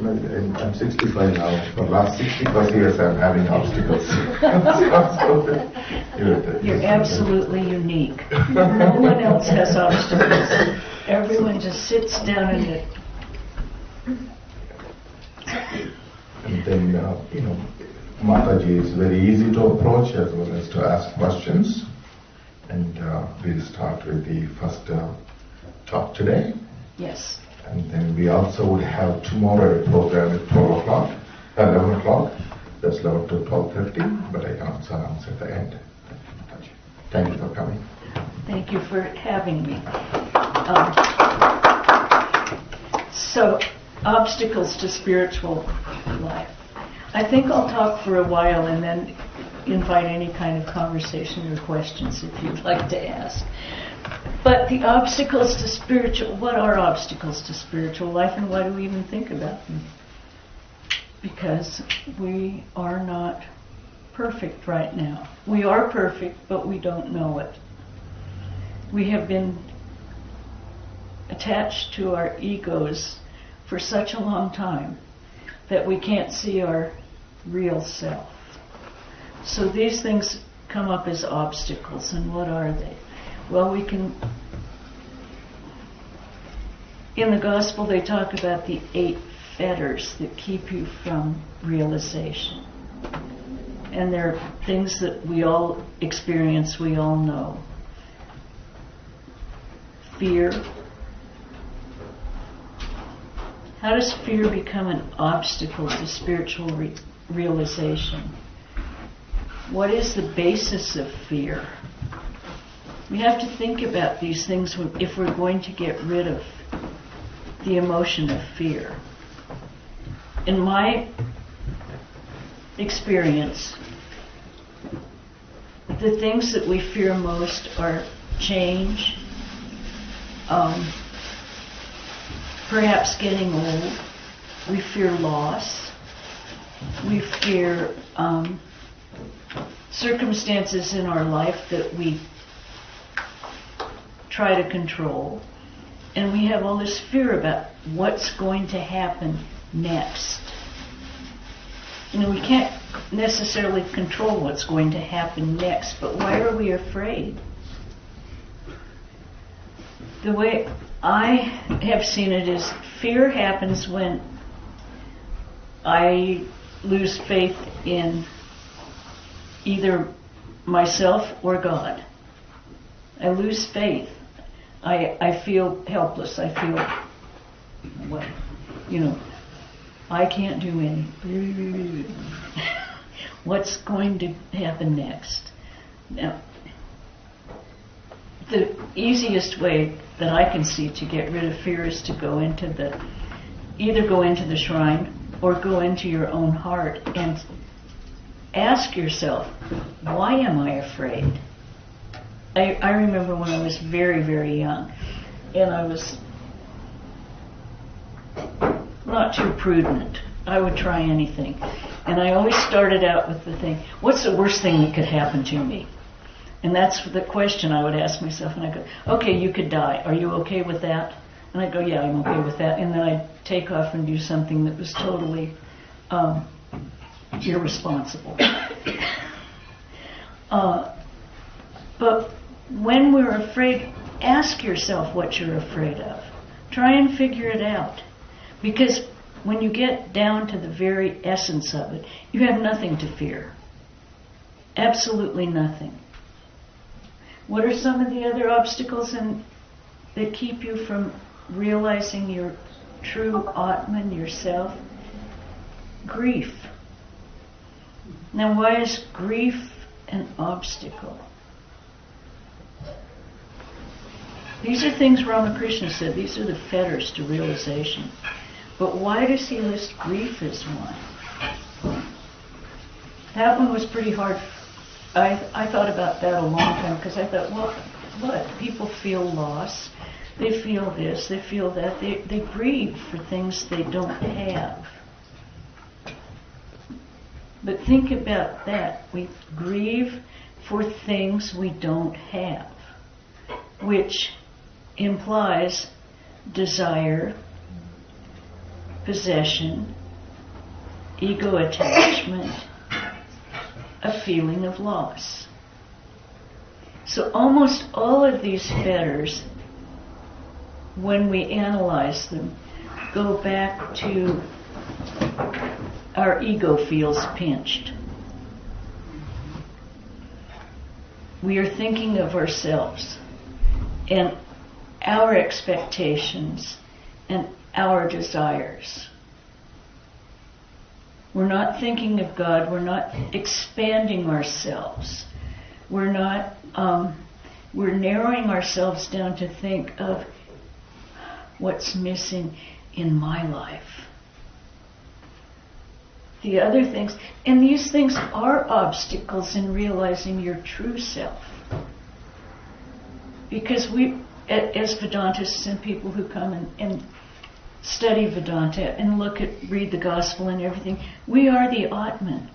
I'm 65 now. For the last 65 years, I'm having obstacles. You're absolutely unique. No one else has obstacles. Everyone just sits down in it. And then, Mataji is very easy to approach as well as to ask questions. And we'll start with the first talk today. Yes. And then we also would have tomorrow a program at 12 o'clock, 11 o'clock. That's 11 to 12:30, but I can also announce at the end. Thank you for coming. Thank you for having me. So, obstacles to spiritual life. I think I'll talk for a while and then invite any kind of conversation or questions if you'd like to ask. But the obstacles to spiritual, what are obstacles to spiritual life and why do we even think about them? Because we are not perfect right now. We are perfect, but we don't know it. We have been attached to our egos for such a long time that we can't see our real self. So these things come up as obstacles, and what are they? Well, in the gospel they talk about the 8 fetters that keep you from realization. And they're things that we all experience, we all know. Fear. How does fear become an obstacle to spiritual realization? What is the basis of fear? We have to think about these things if we're going to get rid of the emotion of fear. In my experience, the things that we fear most are change, perhaps getting old. We fear loss. We fear circumstances in our life that we try to control. And we have all this fear about what's going to happen next. We can't necessarily control what's going to happen next, but why are we afraid? The way I have seen it is fear happens when I lose faith in either myself or God. I lose faith. I feel helpless. I feel, I can't do anything. What's going to happen next? Now, the easiest way that I can see to get rid of fear is to either go into the shrine or go into your own heart and ask yourself, why am I afraid? I remember when I was very, very young, and I was not too prudent. I would try anything. And I always started out with the thing, what's the worst thing that could happen to me? And that's the question I would ask myself. And I go, okay, you could die. Are you okay with that? And I go, yeah, I'm okay with that. And then I'd take off and do something that was totally irresponsible. But when we're afraid, ask yourself what you're afraid of. Try and figure it out. Because when you get down to the very essence of it, you have nothing to fear. Absolutely nothing. What are some of the other obstacles that keep you from realizing your true Atman, yourself? Grief. Now, why is grief an obstacle? These are things Ramakrishna said. These are the fetters to realization. But why does he list grief as one? That one was pretty hard. I thought about that a long time because I thought, well, what? People feel loss. They feel this. They feel that. They grieve for things they don't have. But think about that. We grieve for things we don't have, which implies desire, possession, ego attachment, a feeling of loss. So almost all of these fetters, when we analyze them, go back to our ego feels pinched. We are thinking of ourselves and our expectations and our desires. We're not thinking of God. We're not expanding ourselves. We're not. We're narrowing ourselves down to think of what's missing in my life. The other things, and these things are obstacles in realizing your true self. Because we, as Vedantists and people who come and study Vedanta and read the Gospel and everything, we are the Atman.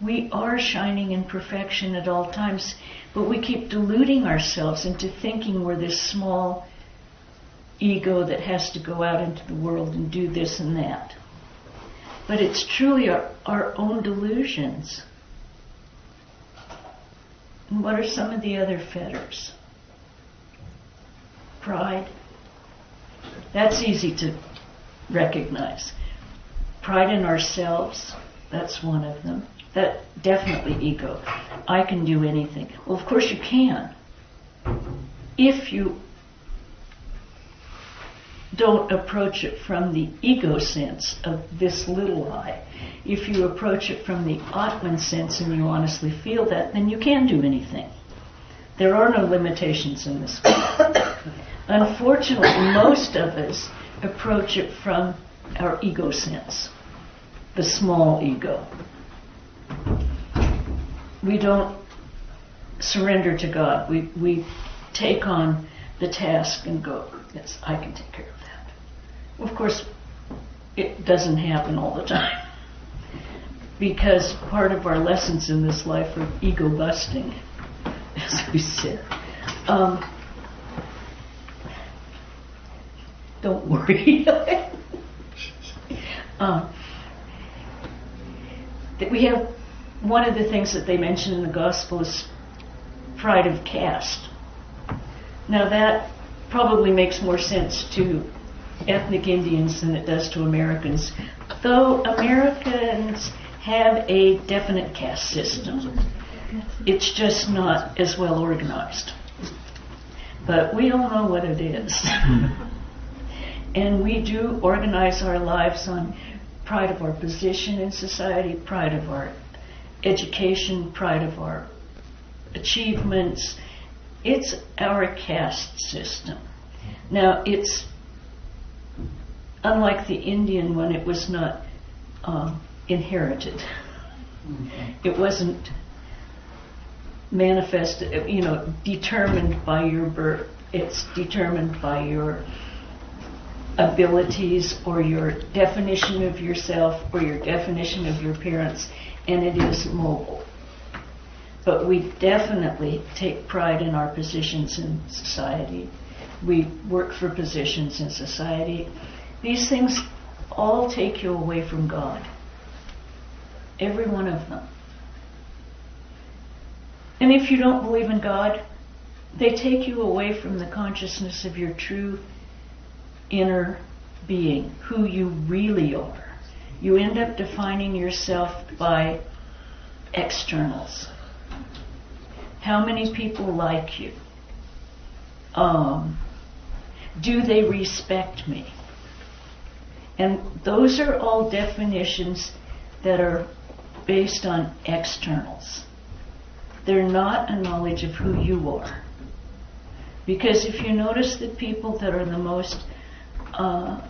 We are shining in perfection at all times, but we keep deluding ourselves into thinking we're this small ego that has to go out into the world and do this and that. But it's truly our own delusions. And what are some of the other fetters? Pride. That's easy to recognize. Pride in ourselves, that's one of them. That definitely ego. I can do anything. Well, of course you can. If you don't approach it from the ego sense of this little I. If you approach it from the Atman sense and you honestly feel that, then you can do anything. There are no limitations in this world. Unfortunately, most of us approach it from our ego sense, the small ego. We don't surrender to God. We take on the task and go, yes, I can take care of that. Of course, it doesn't happen all the time, because part of our lessons in this life are ego busting, as we said. Don't worry. That we have one of the things that they mention in the Gospel is pride of caste. Now that probably makes more sense to ethnic Indians than it does to Americans, though Americans have a definite caste system. It's just not as well organized. But we all know what it is. And we do organize our lives on pride of our position in society, pride of our education, pride of our achievements. It's our caste system. Now, it's unlike the Indian one, it was not inherited. It wasn't manifested, determined by your birth. It's determined by your abilities or your definition of yourself or your definition of your parents, and it is mobile. But we definitely take pride in our positions in society. We work for positions in society. These things all take you away from God. Every one of them. And if you don't believe in God, they take you away from the consciousness of your true inner being, who you really are. You end up defining yourself by externals. How many people like you? Do they respect me? And those are all definitions that are based on externals. They're not a knowledge of who you are. Because if you notice the people that are the most, the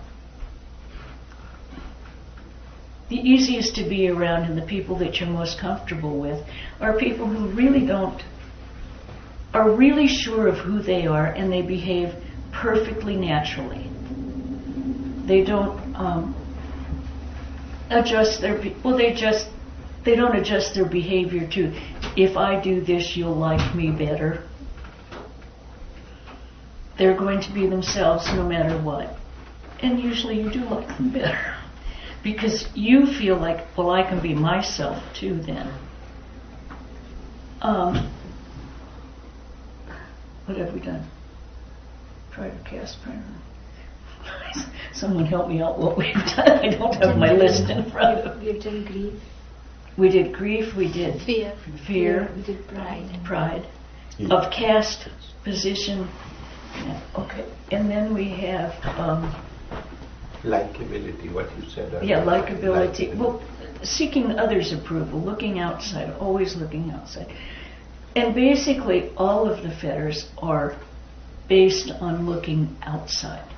easiest to be around and the people that you're most comfortable with are people who are really sure of who they are, and they behave perfectly naturally. They don't adjust their they don't adjust their behavior to, if I do this, you'll like me better. They're going to be themselves no matter what. And usually you do like them better. Because you feel like, well, I can be myself too then. What have we done? Try to cast prayer. Someone help me out what we've done. I don't have my list in front of me. We've done grief. We did grief, we did Fear. We did pride. Of caste, position. Yeah, okay. And then we have... likability, what you said earlier. yeah, likability. Well, seeking others' approval, looking outside, always looking outside. And basically, all of the fetters are based on looking outside,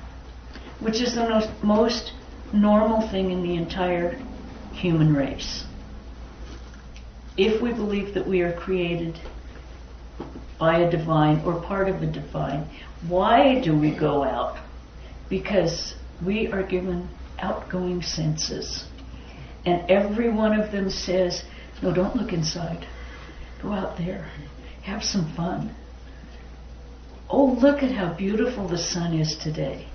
which is the most normal thing in the entire human race. If we believe that we are created by a divine or part of the divine, why do we go out? Because we are given outgoing senses. And every one of them says, no, don't look inside. Go out there. Have some fun. Oh, look at how beautiful the sun is today.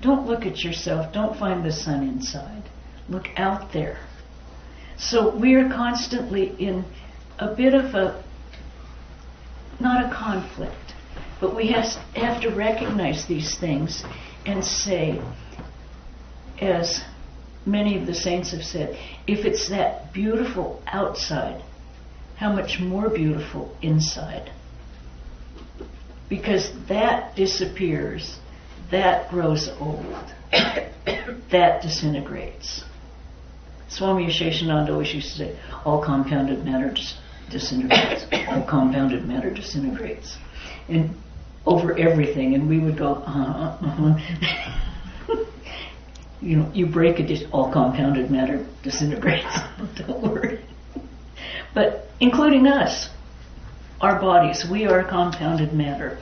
Don't look at yourself. Don't find the sun inside. Look out there. So we are constantly in a bit of a, not a conflict, but we have to recognize these things and say, as many of the saints have said, if it's that beautiful outside, how much more beautiful inside? Because that disappears, that grows old, that disintegrates. Swami Sheshananda always used to say, all compounded matter disintegrates. All compounded matter disintegrates. And over everything, and we would go, You know, you break a dish, all compounded matter disintegrates. Don't worry. But including us, our bodies, we are compounded matter.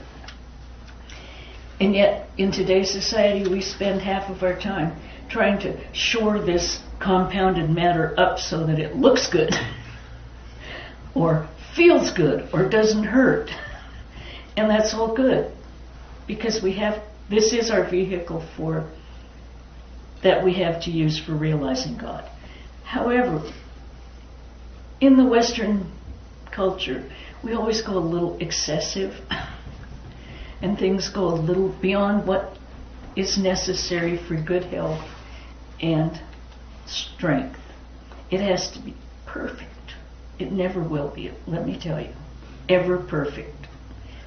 And yet, in today's society, we spend half of our time trying to shore this compounded matter up so that it looks good, or feels good, or doesn't hurt. And that's all good, because this is our vehicle that we have to use for realizing God. However, in the Western culture, we always go a little excessive, and things go a little beyond what is necessary for good health and strength. It has to be perfect. It never will be, let me tell you, ever perfect.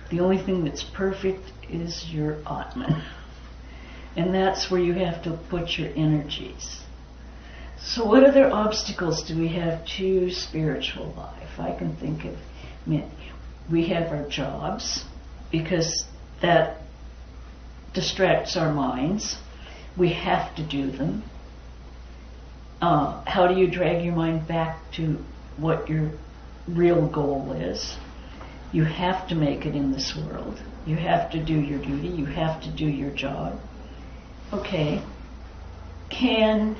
The only thing that's perfect is your Atman. And that's where you have to put your energies. So what other obstacles do we have to spiritual life? I can think of many. We have our jobs, because that distracts our minds. We have to do them. How do you drag your mind back to what your real goal is? You have to make it in this world. You have to do your duty. You have to do your job. Okay. Can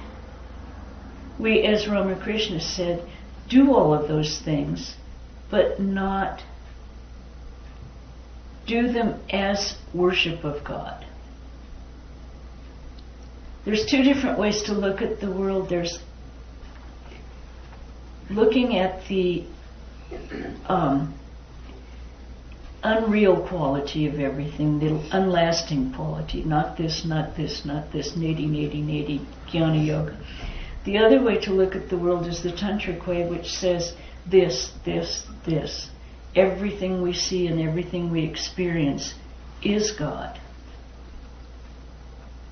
we, as Ramakrishna said, do all of those things, but not do them as worship of God? There's two different ways to look at the world. There's looking at the unreal quality of everything, the unlasting quality, not this, not this, not this, neti, neti, neti, jnana yoga. The other way to look at the world is the tantric way, which says this, this, this. Everything we see and everything we experience is God.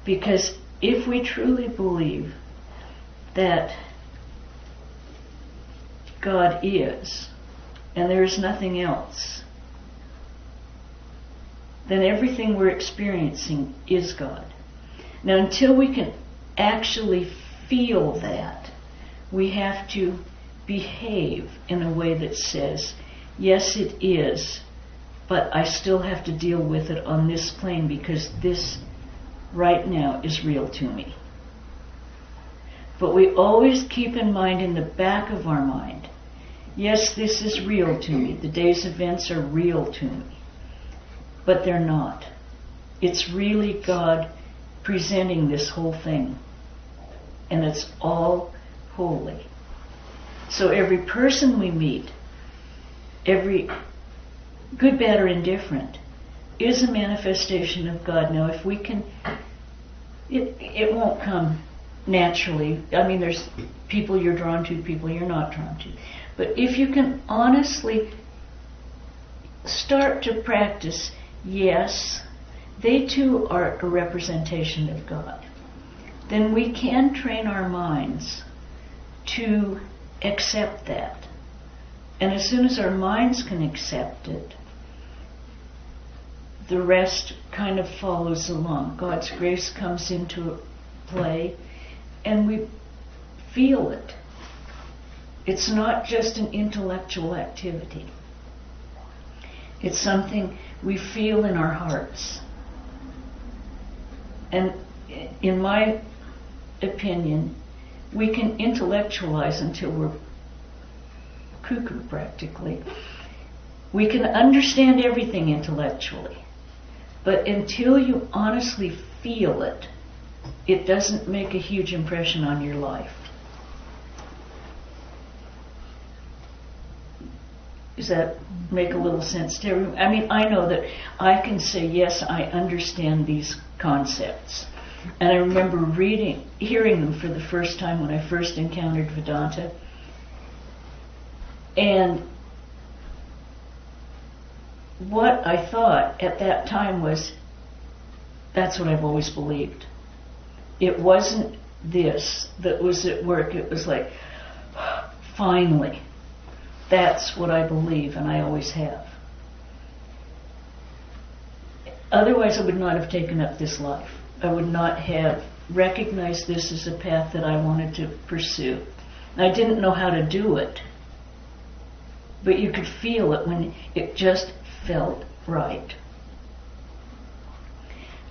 Because if we truly believe that God is, and there is nothing else, then everything we're experiencing is God. Now, until we can actually feel that, we have to behave in a way that says, yes, it is, but I still have to deal with it on this plane, because this right now is real to me. But we always keep in mind, in the back of our mind, yes, this is real to me. The day's events are real to me. But they're not. It's really God presenting this whole thing. and it's all holy. So every person we meet, every good, bad, or indifferent, is a manifestation of God. Now, if we can, it won't come naturally. I mean, there's people you're drawn to, people you're not drawn to. But if you can honestly start to practice, yes, they too are a representation of God, then we can train our minds to accept that. And as soon as our minds can accept it, the rest kind of follows along. God's grace comes into play, and we feel it. It's not just an intellectual activity. It's something we feel in our hearts. And in my opinion, we can intellectualize until we're cuckoo practically. We can understand everything intellectually. But until you honestly feel it, it doesn't make a huge impression on your life. Does that make a little sense to everyone? I mean, I know that I can say, yes, I understand these concepts. And I remember hearing them for the first time when I first encountered Vedanta. And what I thought at that time was, that's what I've always believed. It wasn't this that was at work. It was like, finally, that's what I believe, and I always have. Otherwise, I would not have taken up this life. I would not have recognized this as a path that I wanted to pursue. I didn't know how to do it, but you could feel it when it just felt right.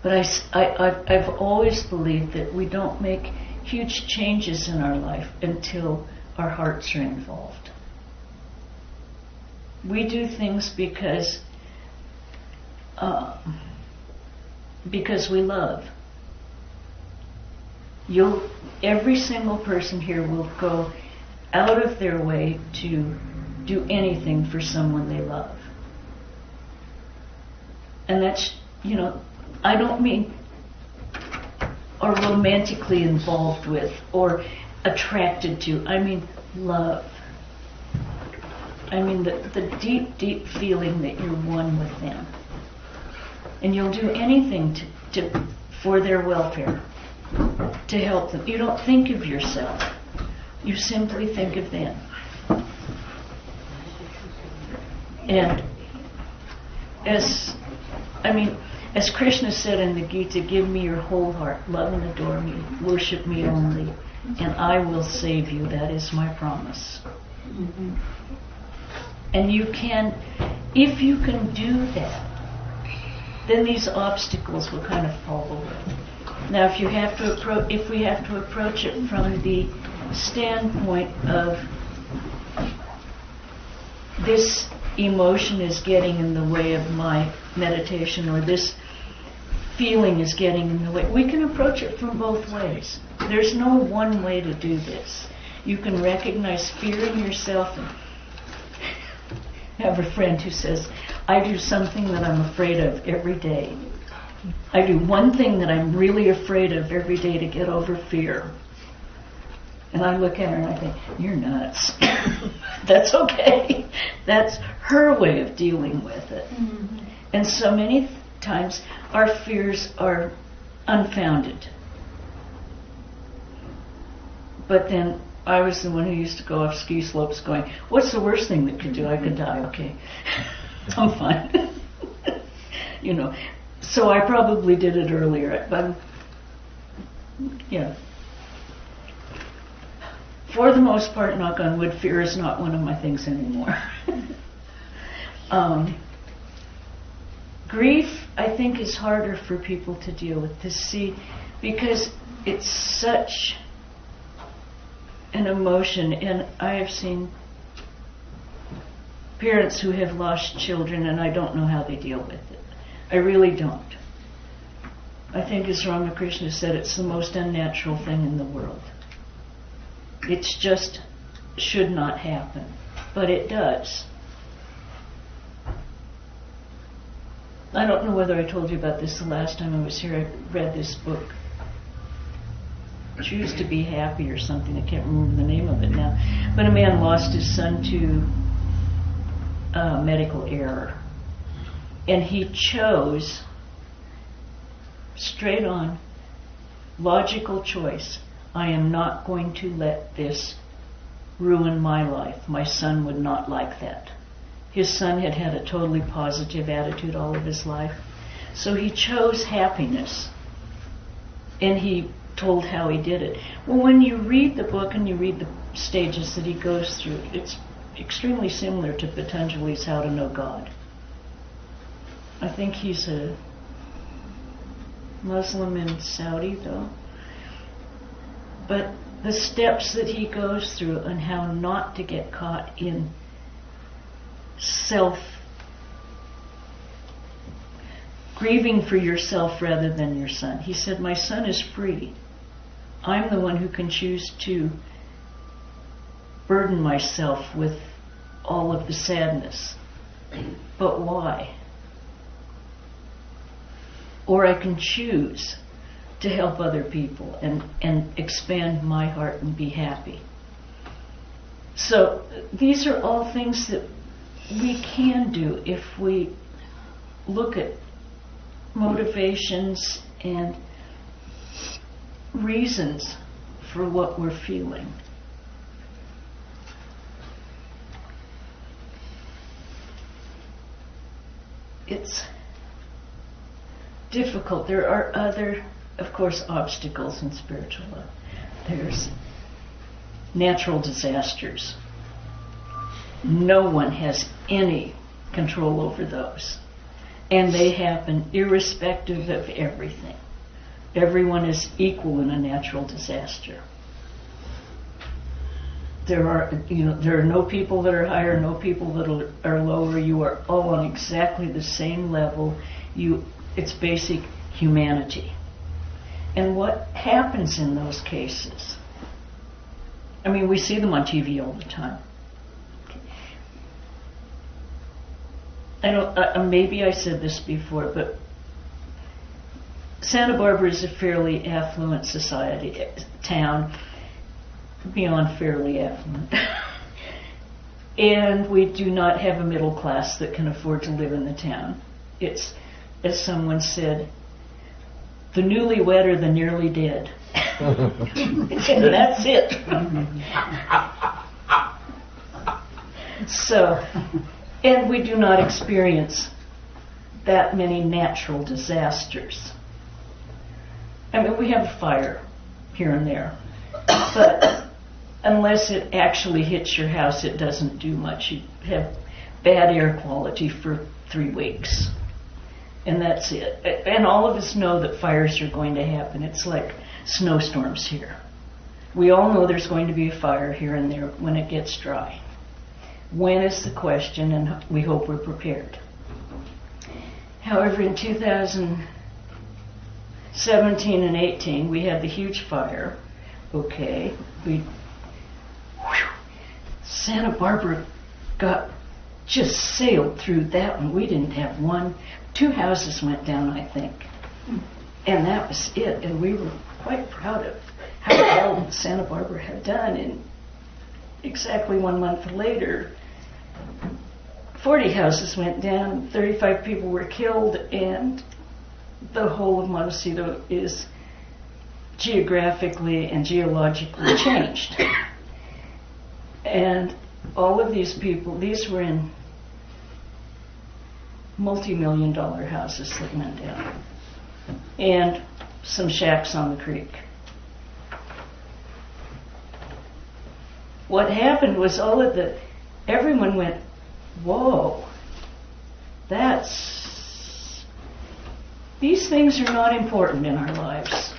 But I've always believed that we don't make huge changes in our life until our hearts are involved. We do things because we love. Every single person here will go out of their way to do anything for someone they love. And that's, I don't mean are romantically involved with or attracted to. I mean love. I mean the deep, deep feeling that you're one with them. And you'll do anything for their welfare, to help them. You don't think of yourself. You simply think of them. And as Krishna said in the Gita, give me your whole heart, love and adore me, worship me only, and I will save you. That is my promise. Mm-hmm. And you can, if you can do that, then these obstacles will kind of fall away. Now, if we have to approach it from the standpoint of this emotion is getting in the way of my meditation, or this feeling is getting in the way, we can approach it from both ways. There's no one way to do this. You can recognize fear in yourself. And I have a friend who says, I do something that I'm afraid of every day. I do one thing that I'm really afraid of every day to get over fear. And I look at her and I think, you're nuts. That's okay. That's her way of dealing with it. Mm-hmm. And so many times our fears are unfounded. But then I was the one who used to go off ski slopes going, what's the worst thing that could do? I could die, okay. I'm fine. So I probably did it earlier. But, for the most part, knock on wood, fear is not one of my things anymore. Grief, I think, is harder for people to deal with, to see, because it's such an emotion. And I have seen parents who have lost children, and I don't know how they deal with it. I really don't. I think, as Ramakrishna said, it's the most unnatural thing in the world. It's just should not happen, but it does. I don't know whether I told you about this the last time I was here. I read this book, Choose to Be Happy or something. I can't remember the name of it now. But a man lost his son to medical error. And he chose, straight on, logical choice. I am not going to let this ruin my life. My son would not like that. His son had had a totally positive attitude all of his life. So he chose happiness. And he told how he did it. Well, when you read the book and you read the stages that he goes through, it's extremely similar to Patanjali's How to Know God. I think he's a Muslim in Saudi, though. But the steps that he goes through and how not to get caught in grieving for yourself rather than your son. He said, my son is free. I'm the one who can choose to burden myself with all of the sadness. But why? Or I can choose to help other people and expand my heart and be happy. So these are all things that we can do if we look at motivations and reasons for what we're feeling. It's difficult. There are other, of course, obstacles in spiritual life. There's natural disasters. No one has any control over those. And they happen irrespective of everything. Everyone is equal in a natural disaster. There are no people that are higher, no people that are lower. You are all on exactly the same level. It's basic humanity. And what happens in those cases? I mean, we see them on TV all the time. Maybe I said this before, but Santa Barbara is a fairly affluent town, beyond fairly affluent. And we do not have a middle class that can afford to live in the town. It's, as someone said, the newlywed or the nearly dead. And that's it. So, and we do not experience that many natural disasters. I mean, we have a fire here and there, but unless it actually hits your house, it doesn't do much. You have bad air quality for 3 weeks, and that's it. And all of us know that fires are going to happen. It's like snowstorms here. We all know there's going to be a fire here and there when it gets dry. When is the question, and we hope we're prepared. However, in 2017 and 18, we had the huge fire. Okay, Santa Barbara just sailed through that one. We didn't have 2 houses went down, I think. And that was it. And we were quite proud of how well Santa Barbara had done. And exactly 1 month later, 40 houses went down, 35 people were killed, and the whole of Montecito is geographically and geologically changed. And all of these people, these were in multi-million-dollar houses that went down, and some shacks on the creek. What happened was everyone went, whoa, these things are not important in our lives.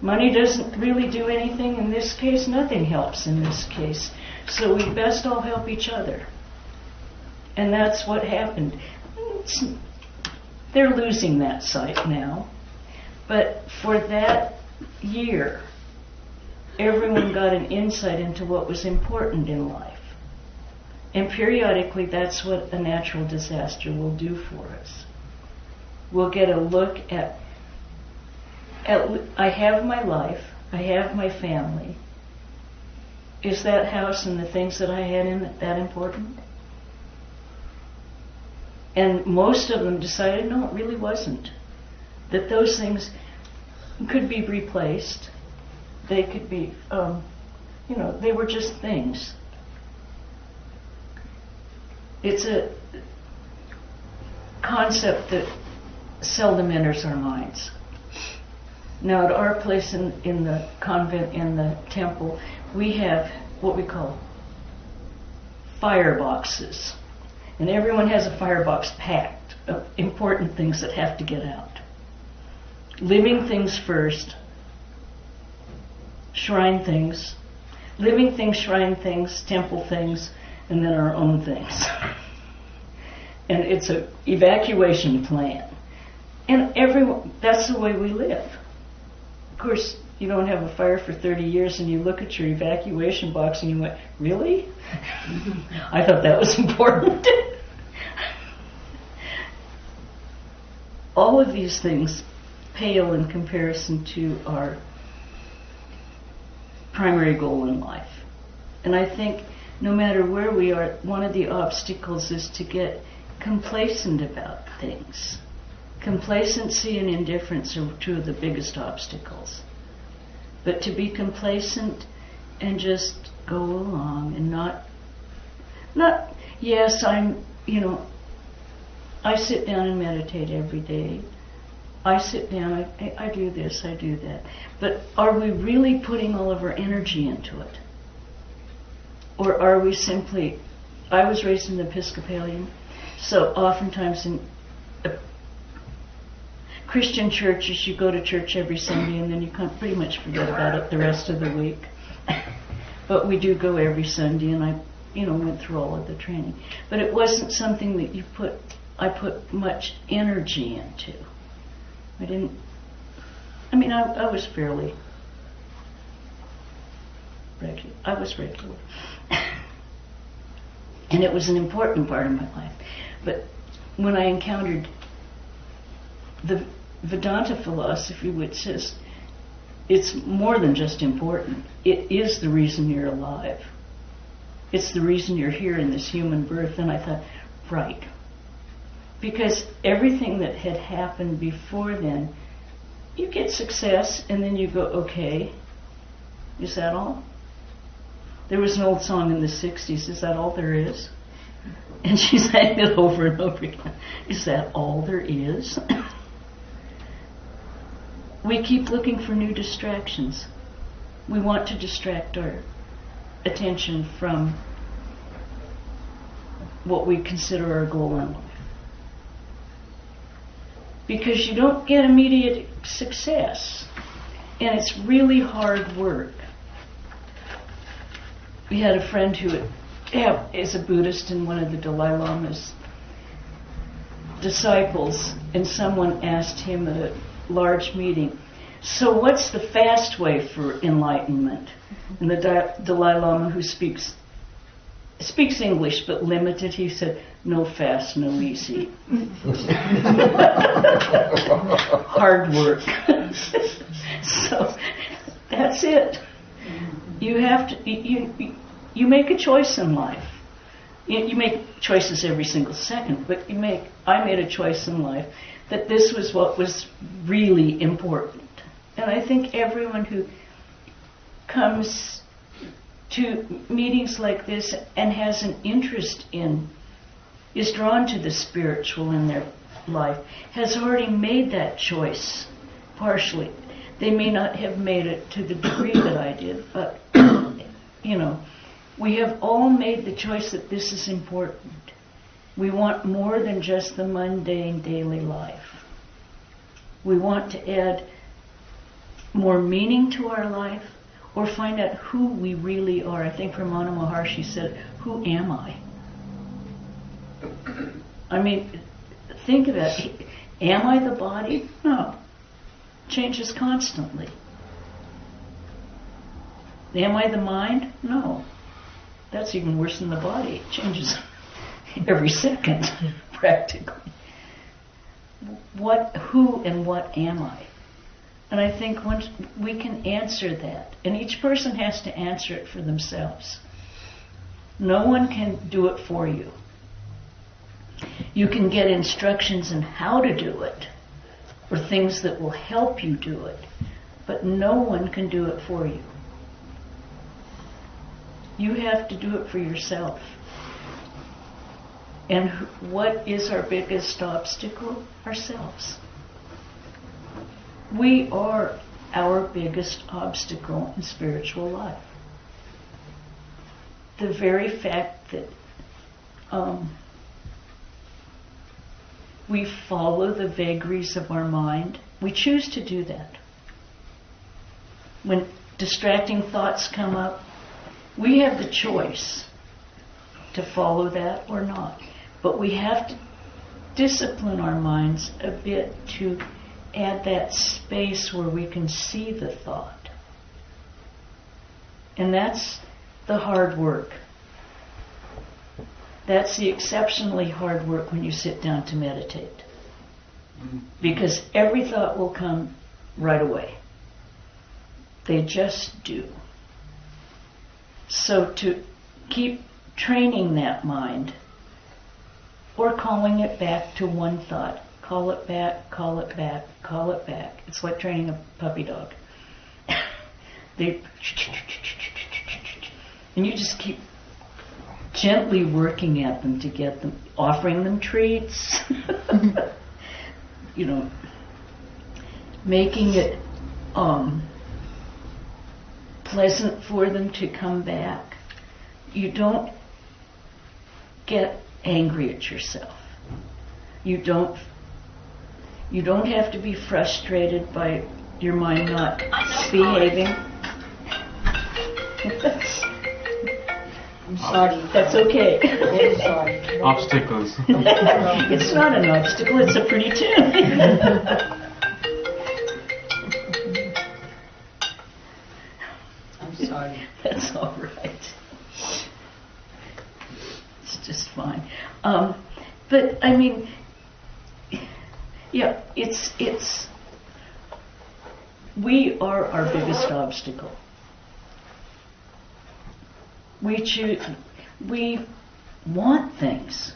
Money doesn't really do anything in this case. Nothing helps in this case. So we best all help each other. And that's what happened. They're losing that site now. But for that year, everyone got an insight into what was important in life. And periodically, that's what a natural disaster will do for us. We'll get a look at I have my life, I have my family. Is that house and the things that I had in it that important? And most of them decided, no, it really wasn't. That those things could be replaced. They could be, they were just things. It's a concept that seldom enters our minds. Now, at our place in the convent, in the temple, we have what we call fireboxes. And everyone has a firebox packed of important things that have to get out. Living things first, shrine things, living things, shrine things, temple things, and then our own things. And it's an evacuation plan. And that's the way we live. Of course, you don't have a fire for 30 years and you look at your evacuation box and you went, really? I thought that was important. All of these things pale in comparison to our primary goal in life. And I think no matter where we are, one of the obstacles is to get complacent about things. Complacency and indifference are two of the biggest obstacles. But to be complacent and just go along and not yes, I sit down and meditate every day. I sit down, I do this, I do that. But are we really putting all of our energy into it? Or are we simply, I was raised in the Episcopalian, so oftentimes in Christian churches, you go to church every Sunday and then you can pretty much forget about it the rest of the week. But we do go every Sunday, and I went through all of the training. But it wasn't something that I put much energy into. I was fairly regular. I was regular. And it was an important part of my life. But when I encountered the Vedanta philosophy, which says it's more than just important, it is the reason you're alive. It's the reason you're here in this human birth. And I thought, right. Because everything that had happened before then, you get success and then you go, okay, is that all? There was an old song in the 60s, is that all there is? And she sang it over and over again. Is that all there is? We keep looking for new distractions. We want to distract our attention from what we consider our goal in life. Because you don't get immediate success. And it's really hard work. We had a friend who is a Buddhist and one of the Dalai Lama's disciples, and someone asked him at a large meeting, so what's the fast way for enlightenment? And the Dalai Lama, who speaks English but limited, he said, no fast, no easy. Hard work. So that's it. You have to. You make a choice in life. You make choices every single second, but I made a choice in life that this was what was really important. And I think everyone who comes to meetings like this and has an interest is drawn to the spiritual in their life, has already made that choice, partially. They may not have made it to the degree that I did, but, we have all made the choice that this is important. We want more than just the mundane daily life. We want to add more meaning to our life, or find out who we really are. I think Ramana Maharshi said, who am I? Think of that. Am I the body? No. Changes constantly. Am I the mind? No. That's even worse than the body. It changes every second, practically. Who and what am I? And I think once we can answer that, and each person has to answer it for themselves. No one can do it for you. You can get instructions on how to do it, or things that will help you do it, but no one can do it for you. You have to do it for yourself. And what is our biggest obstacle? Ourselves. We are our biggest obstacle in spiritual life. The very fact that we follow the vagaries of our mind, we choose to do that. When distracting thoughts come up, we have the choice to follow that or not. But we have to discipline our minds a bit to add that space where we can see the thought. And that's the hard work. That's the exceptionally hard work when you sit down to meditate. Because every thought will come right away. They just do. So to keep training that mind, or calling it back to one thought. Call it back, call it back, call it back. It's like training a puppy dog. And you just keep gently working at them to get them, offering them treats, making it pleasant for them to come back. You don't get angry at yourself. You don't have to be frustrated by your mind not behaving. I'm sorry. That's okay. Very sorry. Obstacles. It's not an obstacle, it's a pretty tune. I'm sorry. That's all right. It's just fine. But I mean, yeah, it's we are our biggest obstacle. We want things.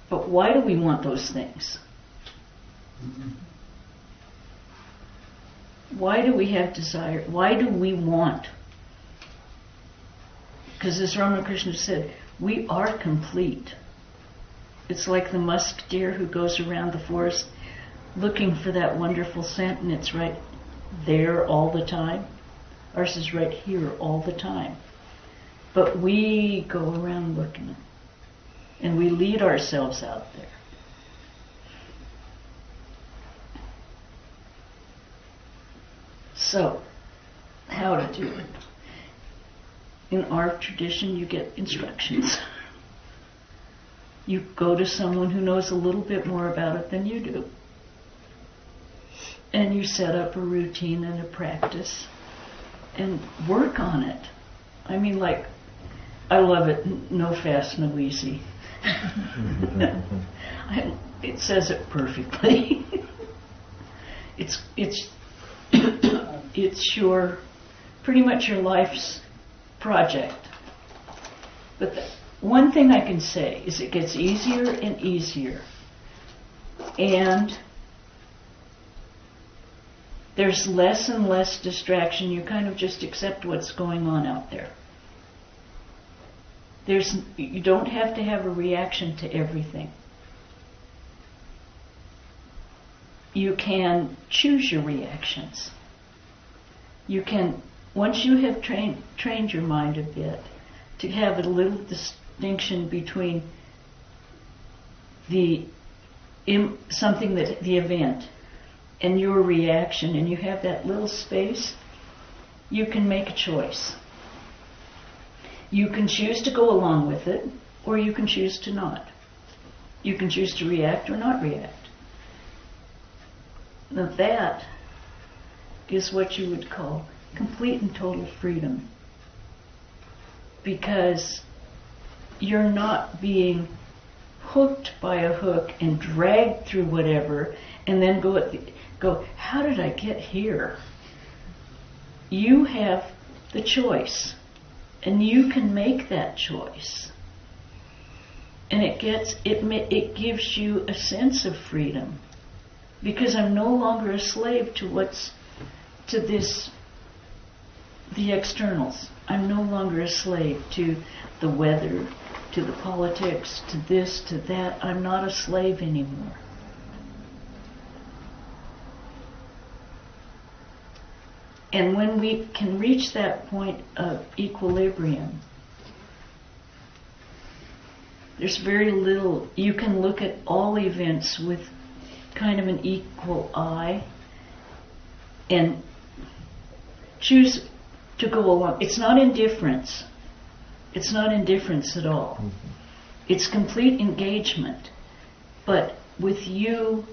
But why do we want those things? Why do we have desire? Why do we want? Because as Ramakrishna said, we are complete. It's like the musk deer who goes around the forest looking for that wonderful scent, and it's right there all the time. Ours is right here all the time. But we go around looking, and we lead ourselves out there. So, how to do it? In our tradition, you get instructions. You go to someone who knows a little bit more about it than you do. And you set up a routine and a practice and work on it. I mean, like, I love it, no fast, no easy. It says it perfectly. It's your, pretty much your life's project. But the one thing I can say is it gets easier and easier. And there's less and less distraction. You kind of just accept what's going on out there. You don't have to have a reaction to everything. You can choose your reactions. You can, once you have trained your mind a bit, to have a little distinction between the event and your reaction, and you have that little space, you can make a choice. You can choose to go along with it, or you can choose to not. You can choose to react or not react. Now that is what you would call complete and total freedom. Because you're not being hooked by a hook and dragged through whatever and then go, how did I get here? You have the choice, and you can make that choice. And it gives you a sense of freedom, because I'm no longer a slave to the externals. I'm no longer a slave to the weather, to the politics, to this, to that. I'm not a slave anymore. And when we can reach that point of equilibrium, there's very little, you can look at all events with kind of an equal eye and choose to go along. It's not indifference. It's not indifference at all. Mm-hmm. It's complete engagement, but with you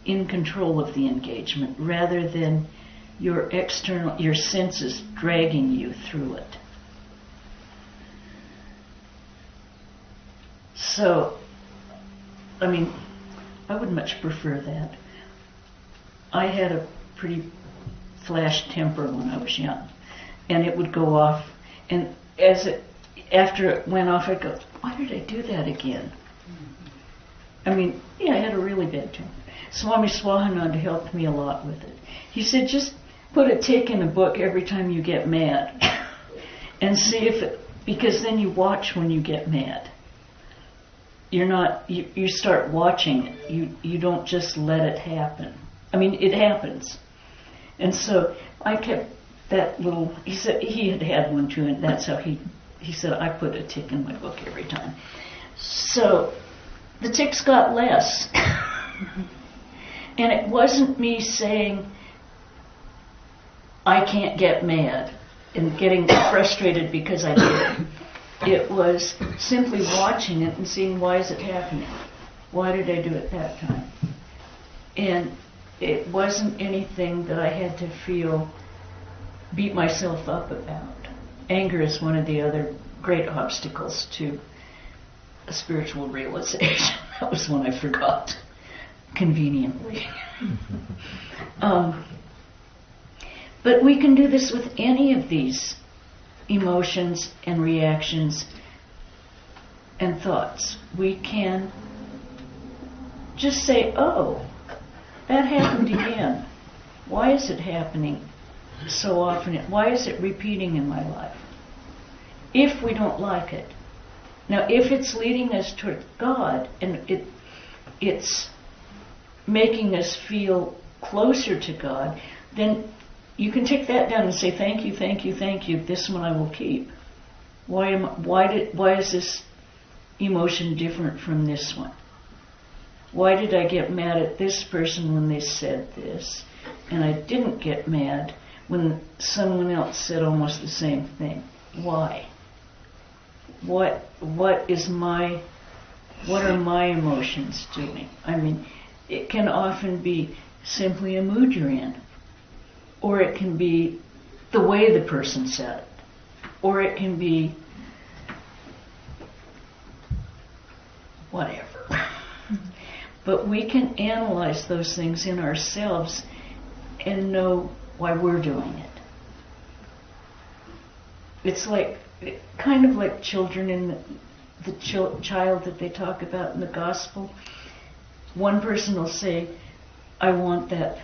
in control of the engagement rather than your senses dragging you through it. So, I mean, I would much prefer that. I had a pretty flash temper when I was young, and it would go off, and after it went off, I'd go, why did I do that again? I mean, yeah, I had a really bad temper. Swami Swahananda helped me a lot with it. He said, just put a tick in a book every time you get mad and see because then you watch when you get mad. You start watching it. You don't just let it happen. I mean, it happens. And so I kept that little, he said he had one too, and that's how he said, I put a tick in my book every time. So the ticks got less. And it wasn't me saying, I can't get mad and getting frustrated because I did. It was simply watching it and seeing, why is it happening? Why did I do it that time? And it wasn't anything that I had to beat myself up about. Anger is one of the other great obstacles to a spiritual realization. That was one I forgot, conveniently. But we can do this with any of these emotions and reactions and thoughts. We can just say, oh, that happened again. Why is it happening so often? Why is it repeating in my life? If we don't like it. Now, if it's leading us toward God and it's making us feel closer to God, then you can take that down and say, thank you, thank you, thank you. This one I will keep. Why is this emotion different from this one? Why did I get mad at this person when they said this, and I didn't get mad when someone else said almost the same thing? Why? What are my emotions doing? I mean, it can often be simply a mood you're in. Or it can be the way the person said it. Or it can be whatever. But we can analyze those things in ourselves and know why we're doing it. It's kind of like children in the child that they talk about in the gospel. One person will say, I want that.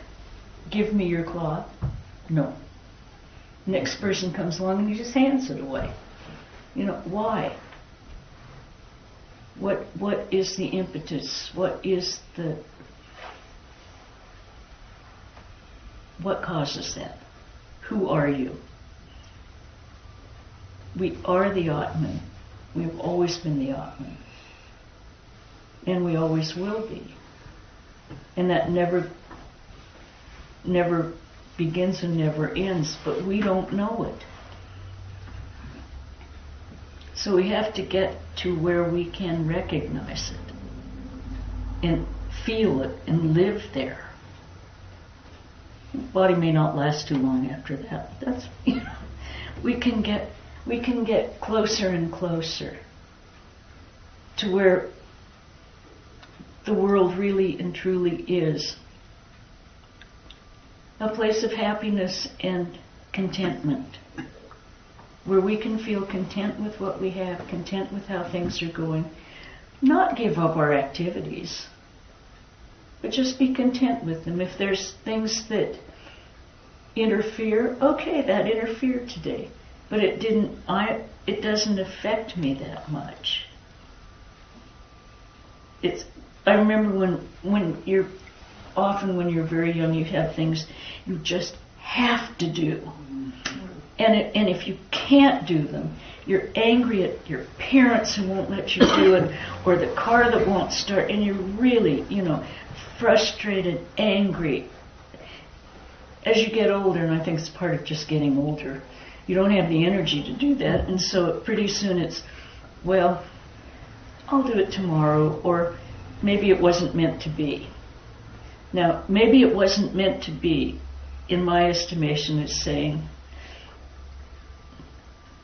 Give me your cloth. No. Next person comes along and he just hands it away. Why? What is the impetus? What causes that? Who are you? We are the Atman. We've always been the Atman. And we always will be. And that never begins and never ends, but we don't know it. So we have to get to where we can recognize it and feel it and live there. Body may not last too long after that. That's, we can get closer and closer to where the world really and truly is a place of happiness and contentment, where we can feel content with what we have, content with how things are going, not give up our activities, but just be content with them. If there's things that interfere, okay, that interfered today, but it doesn't affect me that much. I remember when you're very young, you have things you just have to do. And if you can't do them, you're angry at your parents who won't let you do it, or the car that won't start, and you're really, frustrated, angry. As you get older, and I think it's part of just getting older, you don't have the energy to do that, and so pretty soon it's, well, I'll do it tomorrow, or maybe it wasn't meant to be. Now, maybe it wasn't meant to be, in my estimation, is saying,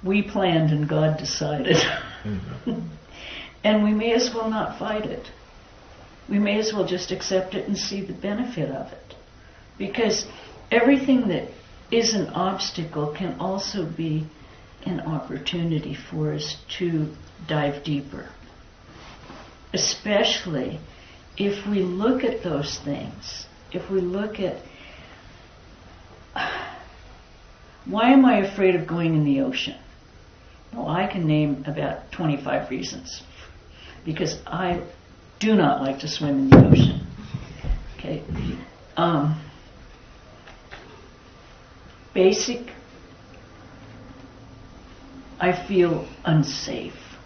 we planned and God decided. And we may as well not fight it. We may as well just accept it and see the benefit of it. Because everything that is an obstacle can also be an opportunity for us to dive deeper. Especially if we look at those things, if we look at, why am I afraid of going in the ocean? Well, I can name about 25 reasons. Because I do not like to swim in the ocean. Okay. Basic, I feel unsafe.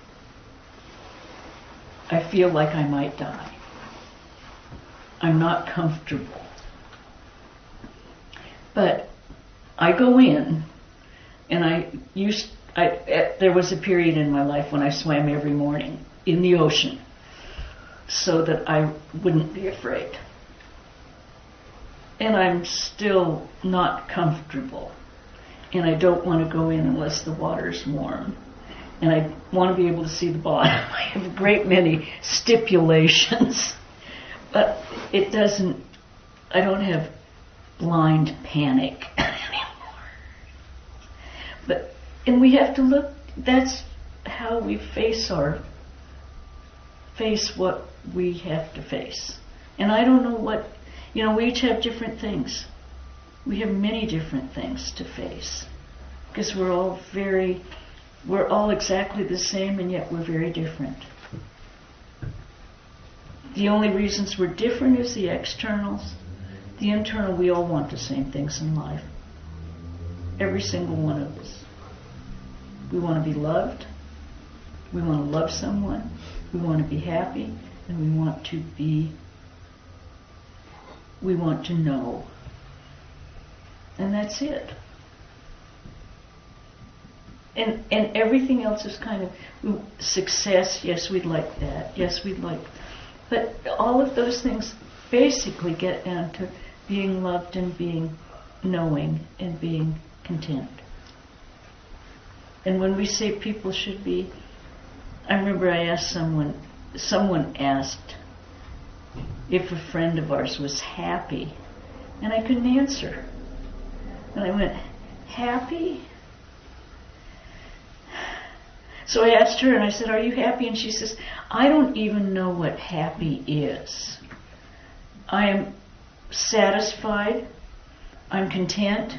I feel like I might die. I'm not comfortable. But I go in, and there was a period in my life when I swam every morning in the ocean so that I wouldn't be afraid. And I'm still not comfortable. And I don't want to go in unless the water's warm. And I want to be able to see the bottom. I have a great many stipulations. But I don't have blind panic anymore. And we have to look, that's how we face what we have to face. And I don't know what, we each have different things. We have many different things to face. Because we're all exactly the same, and yet we're very different. The only reasons we're different is the externals. The internal, we all want the same things in life. Every single one of us. We want to be loved. We want to love someone. We want to be happy. And we want to know. And that's it. And everything else is kind of success. Yes, we'd like that. Yes, we'd like. But all of those things basically get down to being loved and being knowing and being content. And when we say people should be, I remember I asked someone asked if a friend of ours was happy, and I couldn't answer. And I went, happy? So I asked her, and I said, are you happy? And she says, I don't even know what happy is. I am satisfied, I'm content,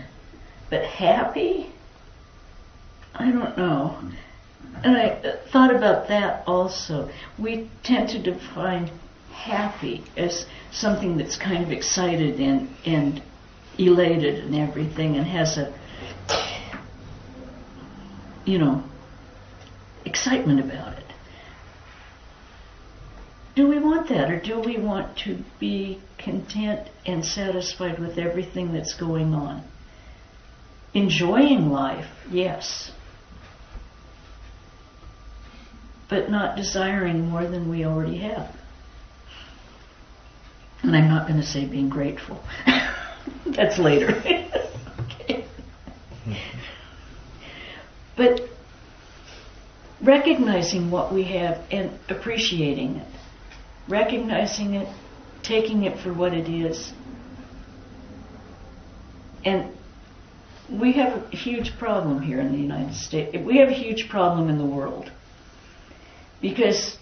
but happy? I don't know. And I thought about that also. We tend to define happy as something that's kind of excited and elated and everything, and has a, excitement about it. Do we want that, or do we want to be content and satisfied with everything that's going on? Enjoying life, yes. But not desiring more than we already have. And I'm not going to say being grateful. That's later. Okay. But recognizing what we have and appreciating it, recognizing it, taking it for what it is. And we have a huge problem here in the United States. We have a huge problem in the world. Because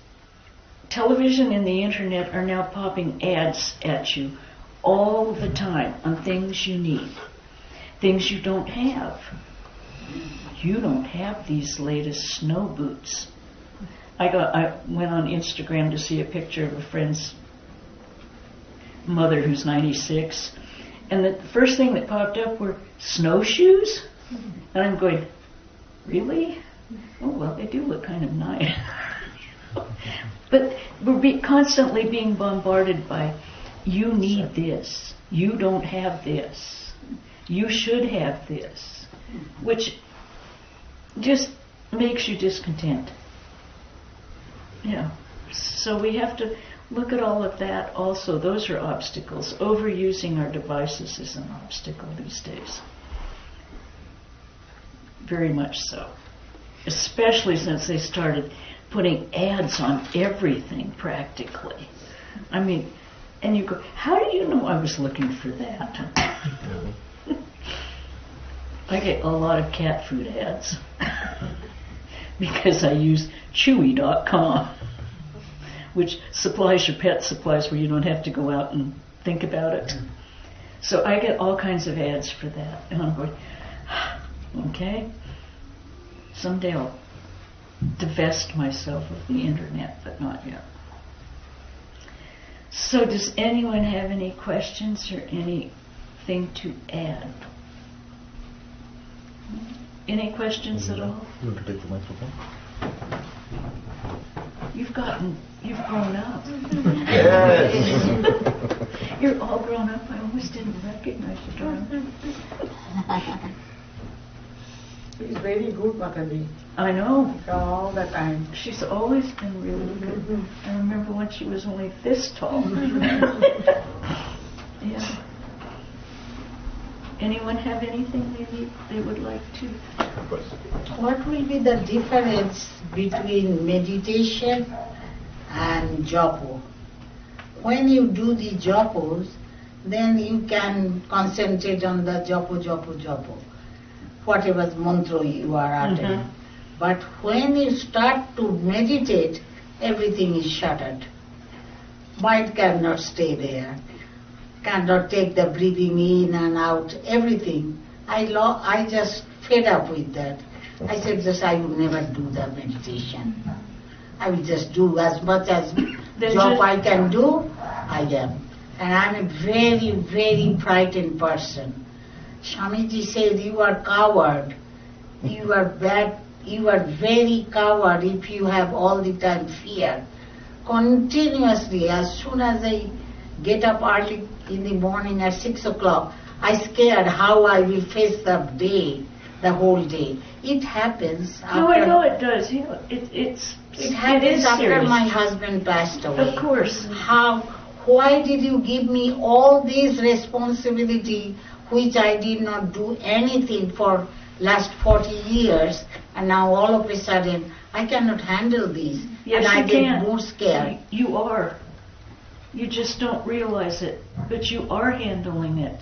television and the internet are now popping ads at you all the time on things you need, things you don't have. You don't have these latest snow boots. I went on Instagram to see a picture of a friend's mother who's 96, and the first thing that popped up were snowshoes, and I'm going, really? Oh well, they do look kind of nice. But we're constantly being bombarded by, you need this, you don't have this, you should have this, which just makes you discontent. So we have to look at all of that also. Those are obstacles. Overusing our devices is an obstacle these days. Very much so. Especially since they started putting ads on everything practically. I mean, and you go, how do you know I was looking for that? I get a lot of cat food ads because I use Chewy.com, which supplies your pet supplies where you don't have to go out and think about it. So I get all kinds of ads for that. And I'm going, okay, someday I'll divest myself of the internet, but not yet. So does anyone have any questions or anything to add? Any questions at all? You want to take the microphone? You've grown up. Yes. You're all grown up. I almost didn't recognize you, darling. She's very good, Mataji. I know. All the time. She's always been really good. I remember when she was only this tall. Yeah. Anyone have anything they would like to? What will be the difference between meditation and japo? When you do the japos, then you can concentrate on the japo, whatever mantra you are uttering. Mm-hmm. But when you start to meditate, everything is shuttered. Mind cannot stay there, cannot take the breathing in and out, everything. I just fed up with that. I said, just I will never do the meditation. I will just do as much as job I can do, I am. And I'm a very, very frightened person. Swamiji said, you are coward. You are bad. You are very coward if you have all the time fear. Continuously, as soon as I get up early in the morning at 6 o'clock, I scared how I will face the day, the whole day. It happens after... No, I know it does. It happens after serious. My husband passed away. Of course. Why did you give me all this responsibility which I did not do anything for last 40 years, and now all of a sudden I cannot handle this. Yes, and I you get can. more scared. You are. You just don't realize it, but you are handling it.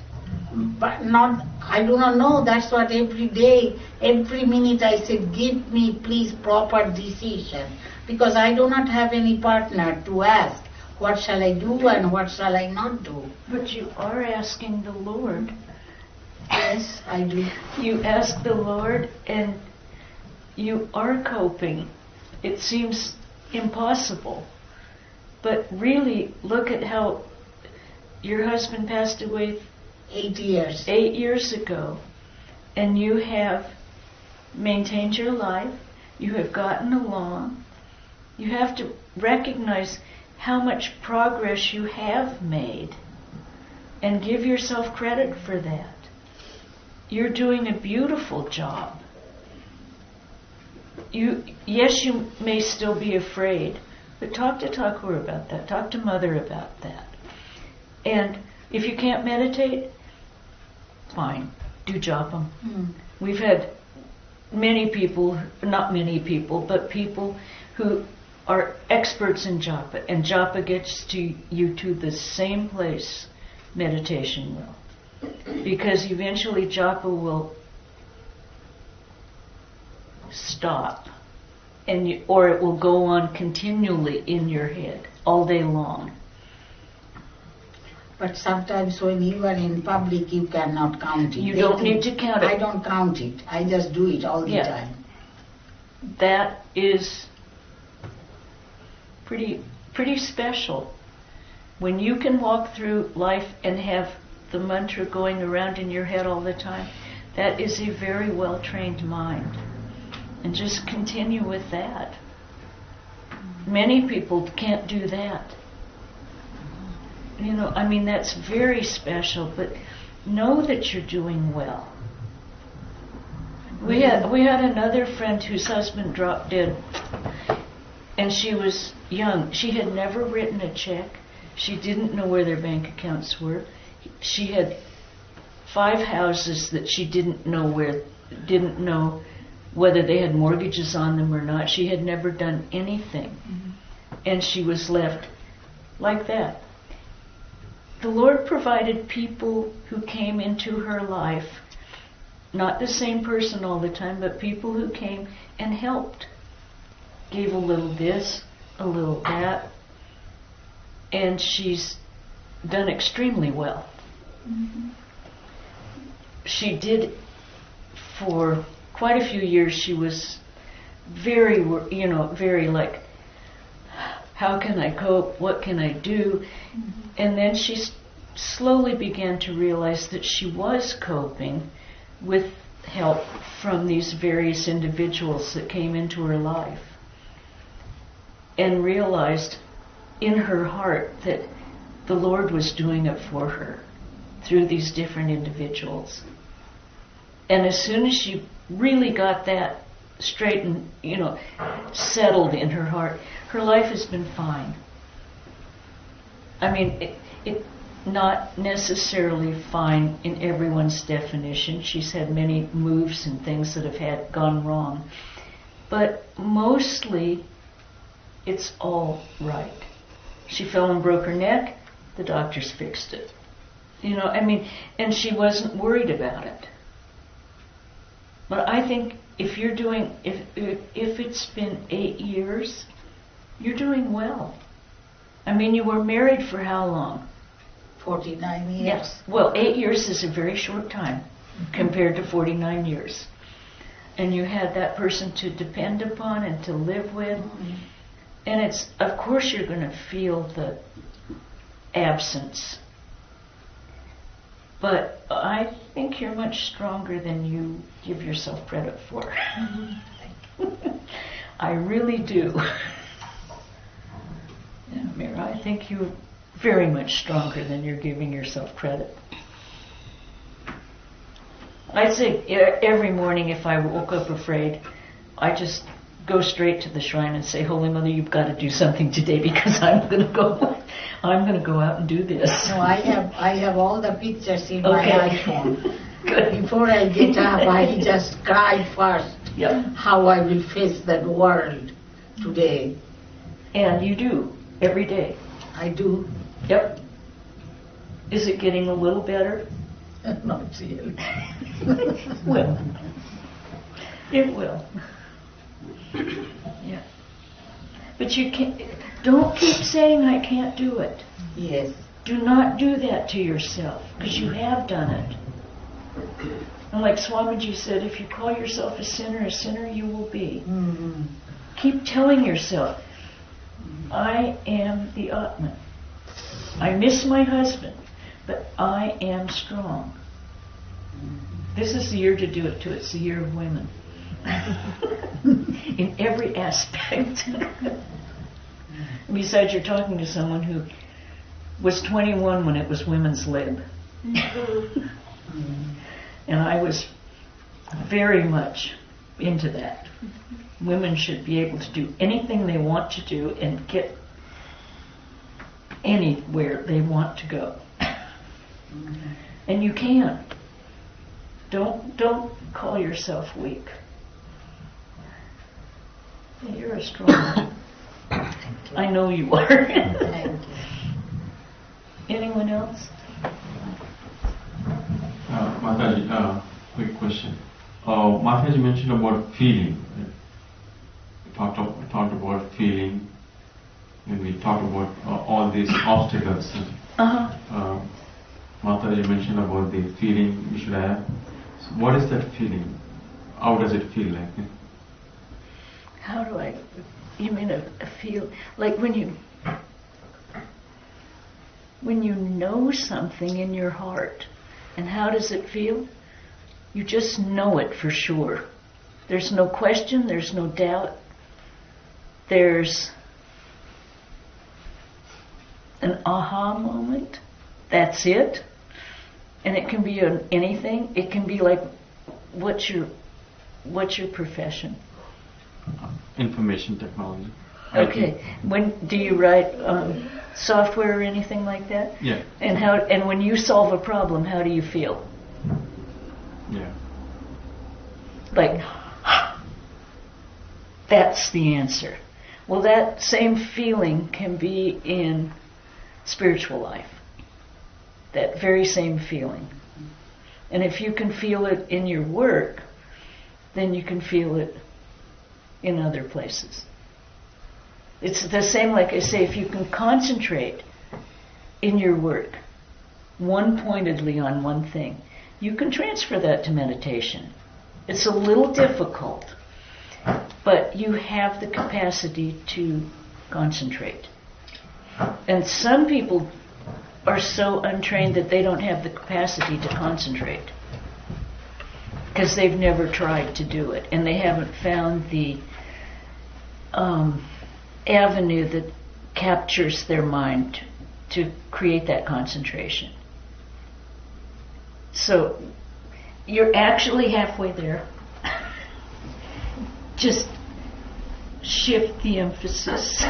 But not, I do not know. That's what every day, every minute I say, give me please proper decision. Because I do not have any partner to ask, what shall I do and what shall I not do? But you are asking the Lord. Yes, I do. You ask the Lord and you are coping. It seems impossible. But really, look at how your husband passed away 8 years. 8 years ago. And you have maintained your life. You have gotten along. You have to recognize how much progress you have made and give yourself credit for that. You're doing a beautiful job. Yes, you may still be afraid, but talk to Thakur about that. Talk to Mother about that. And if you can't meditate, fine. Do japa. We've had many people, not many people, but people who are experts in japa, and japa gets to you to the same place meditation will. Because eventually japa will stop, and or it will go on continually in your head all day long. But sometimes when you are in public, you cannot count it. You don't need to count it. I don't count it. I just do it all the time. That is pretty special. When you can walk through life and have the mantra going around in your head all the time, that is a very well-trained mind. And just continue with that. Many people can't do that. You know, I mean, that's very special, but know that you're doing well. We had another friend whose husband dropped dead, and she was young. She had never written a check. She didn't know where their bank accounts were. She had 5 houses that she didn't know whether they had mortgages on them or not. She had never done anything. And she was left like that. The Lord provided people who came into her life, not the same person all the time, but people who came and helped. Gave a little this, a little that, and she's done extremely well. She did for quite a few years. She was very like, how can I cope? What can I do? And then she slowly began to realize that she was coping with help from these various individuals that came into her life, and realized in her heart that the Lord was doing it for her through these different individuals. And as soon as she really got that straight and, settled in her heart, her life has been fine. I mean, it not necessarily fine in everyone's definition. She's had many moves and things that have gone wrong. But mostly, it's all right. She fell and broke her neck, the doctors fixed it. And she wasn't worried about it. But I think if it's been 8 years, you're doing well. I mean, you were married for how long? 49 years. Yes. Well, 8 years is a very short time compared to 49 years. And you had that person to depend upon and to live with. And of course you're going to feel the absence. But I think you're much stronger than you give yourself credit for. I really do. Yeah, Mira, I think you're very much stronger than you're giving yourself credit. I'd say every morning if I woke up afraid, I just go straight to the shrine and say, Holy Mother, you've got to do something today because I'm going to go out and do this. No, I have all the pictures in my iPhone. Good. Before I get up, I just cried first. Yep. How I will face that world today. And you do, every day. I do. Yep. Is it getting a little better? Not really. Well, it will. Yeah. But you can't. Don't keep saying I can't do it. Yes. Do not do that to yourself, because you have done it. And like Swamiji said, if you call yourself a sinner you will be. Mm-hmm. Keep telling yourself, I am the Atman. I miss my husband, but I am strong. This is the year to do it too. It's the year of women. In every aspect. Besides, you're talking to someone who was 21 when it was women's lib. And I was very much into that. Women should be able to do anything they want to do and get anywhere they want to go. And you can. Don't call yourself weak. You're a strong one. I know you are. Thank you. Anyone else? Mataji, quick question. Mataji mentioned about feeling. We talked about feeling, and we talked about all these obstacles. Mataji mentioned about the feeling we should have. So what is that feeling? How does it feel like? How do I? You mean a feel like when you know something in your heart, and how does it feel? You just know it for sure. There's no question, there's no doubt. There's an aha moment. That's it. And it can be anything. It can be like, what's your profession? Information technology. Okay. When do you write software or anything like that? Yeah. And when you solve a problem, how do you feel? Yeah. Like, that's the answer. Well, that same feeling can be in spiritual life. That very same feeling. And if you can feel it in your work, then you can feel it in other places. It's the same, like I say, if you can concentrate in your work one-pointedly on one thing, you can transfer that to meditation. It's a little difficult, but you have the capacity to concentrate. And some people are so untrained that they don't have the capacity to concentrate because they've never tried to do it, and they haven't found the avenue that captures their mind to create that concentration. So you're actually halfway there. Just shift the emphasis.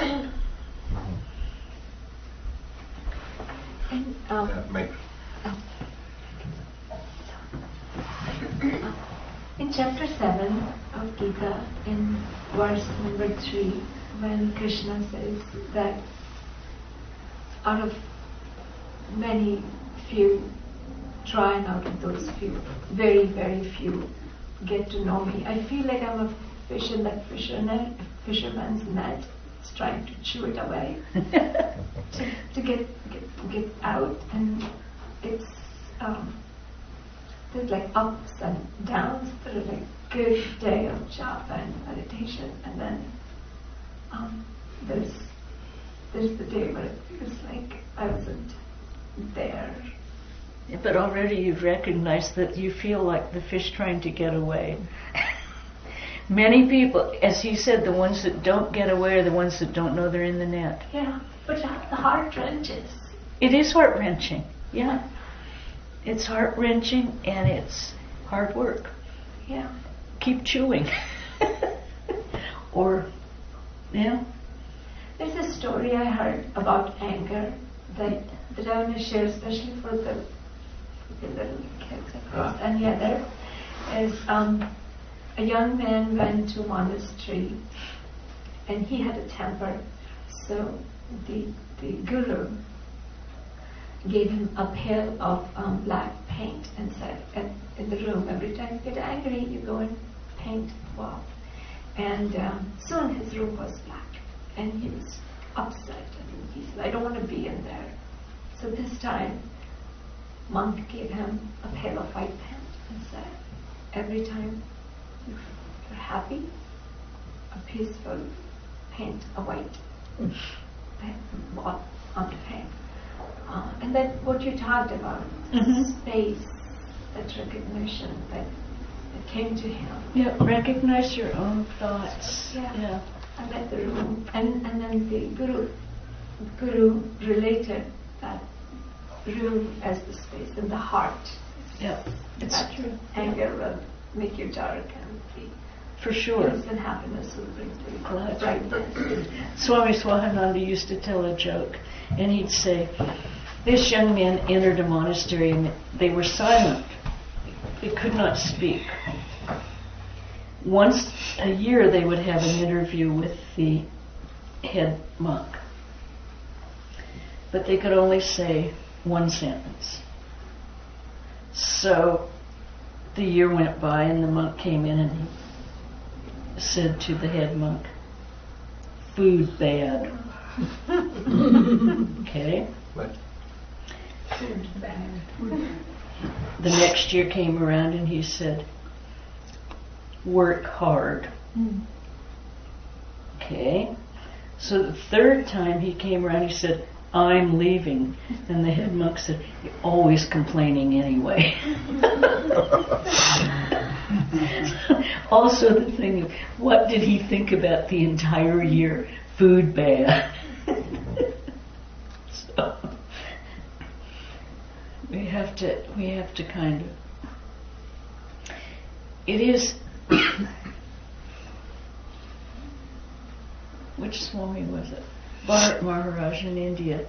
In chapter 7 of Gita, in verse number 3, when Krishna says that out of many few try, and out of those few, very, very few get to know me, I feel like I'm a fish in that fisherman's net. It's trying to chew it away to get out, and it's there's like ups and downs. There's like good day of japa and meditation, and then there's the day where it feels like I wasn't there. But already you've recognized that you feel like the fish trying to get away. Many people, as he said, the ones that don't get away are the ones that don't know they're in the net. Yeah, but the heart wrenches. It is heart-wrenching, yeah. It's heart-wrenching and it's hard work. Yeah. Keep chewing. Or, yeah. There's a story I heard about anger that I want to share, especially for the little kids across. And yeah, there is a young man went to a monastery and he had a temper. So the guru gave him a pail of black paint and said, in the room, every time you get angry, you go and paint the wall. And soon his room was black, and he was upset, and he said, I don't want to be in there. So this time, monk gave him a pail of white paint and said, every time you're happy, a peaceful, paint a white wall on the paint. And then what you talked about, space, that recognition that came to him. Yeah, recognize your own thoughts. Yeah. I met the room, and then the guru related that room as the space in the heart. Yeah, it's true. Anger will make you dark, and the for sure. peace and happiness will bring you brightness. Swami Swahananda used to tell a joke, and he'd say, this young man entered a monastery and they were silent It could not speak. Once a year they would have an interview with the head monk. But they could only say one sentence. So the year went by and the monk came in and he said to the head monk, "Food bad." Okay? What? Food bad. The next year came around and he said, "Work hard." Okay? So the third time he came around, he said, "I'm leaving." And the head monk said, "You're always complaining anyway." Also the thing of, what did he think about the entire year? Food bad. So we have to kind of, it is, which Swami was it? Bharat Maharaj in India,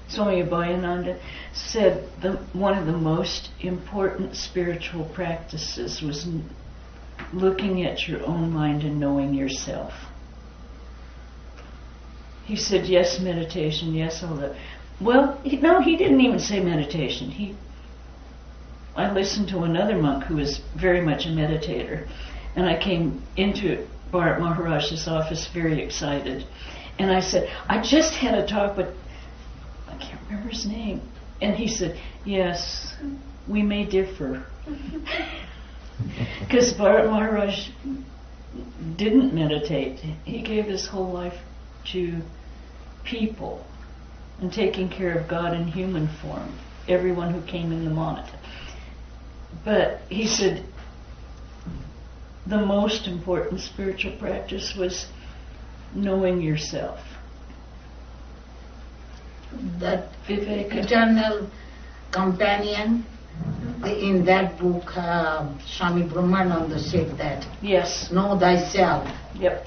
Swami Abhayananda, said one of the most important spiritual practices was looking at your own mind and knowing yourself. He said, yes, meditation, yes, all that. Well, no, he didn't even say meditation. I listened to another monk who was very much a meditator, and I came into Bharat Maharaj's office very excited. And I said, I just had a talk with, I can't remember his name. And he said, yes, we may differ. Because Bharat Maharaj didn't meditate. He gave his whole life to people and taking care of God in human form, everyone who came in the month. But he said the most important spiritual practice was knowing yourself. That Viveka. eternal companion, in that book, Swami Brahmananda said that. Yes. Know thyself. Yep.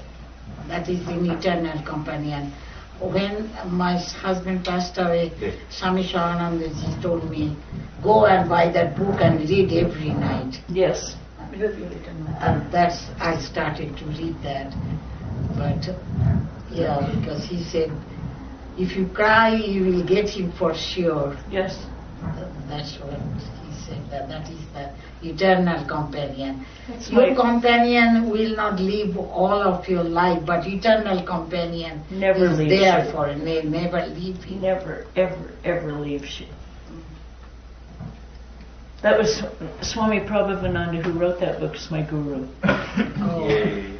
That is an eternal companion. When my husband passed away, Swami Shivanandaji told me, go and buy that book and read every night. Yes. And that's, I started to read that. But, yeah, because he said, if you cry, you will get him for sure. Yes. That's what he said, that is the eternal companion. That's Your right. companion will not live all of your life, but eternal companion Never is leaves there you. for never leave you. Never, ever, ever leaves you. That was Swami Prabhavananda who wrote that book, is my guru. Oh,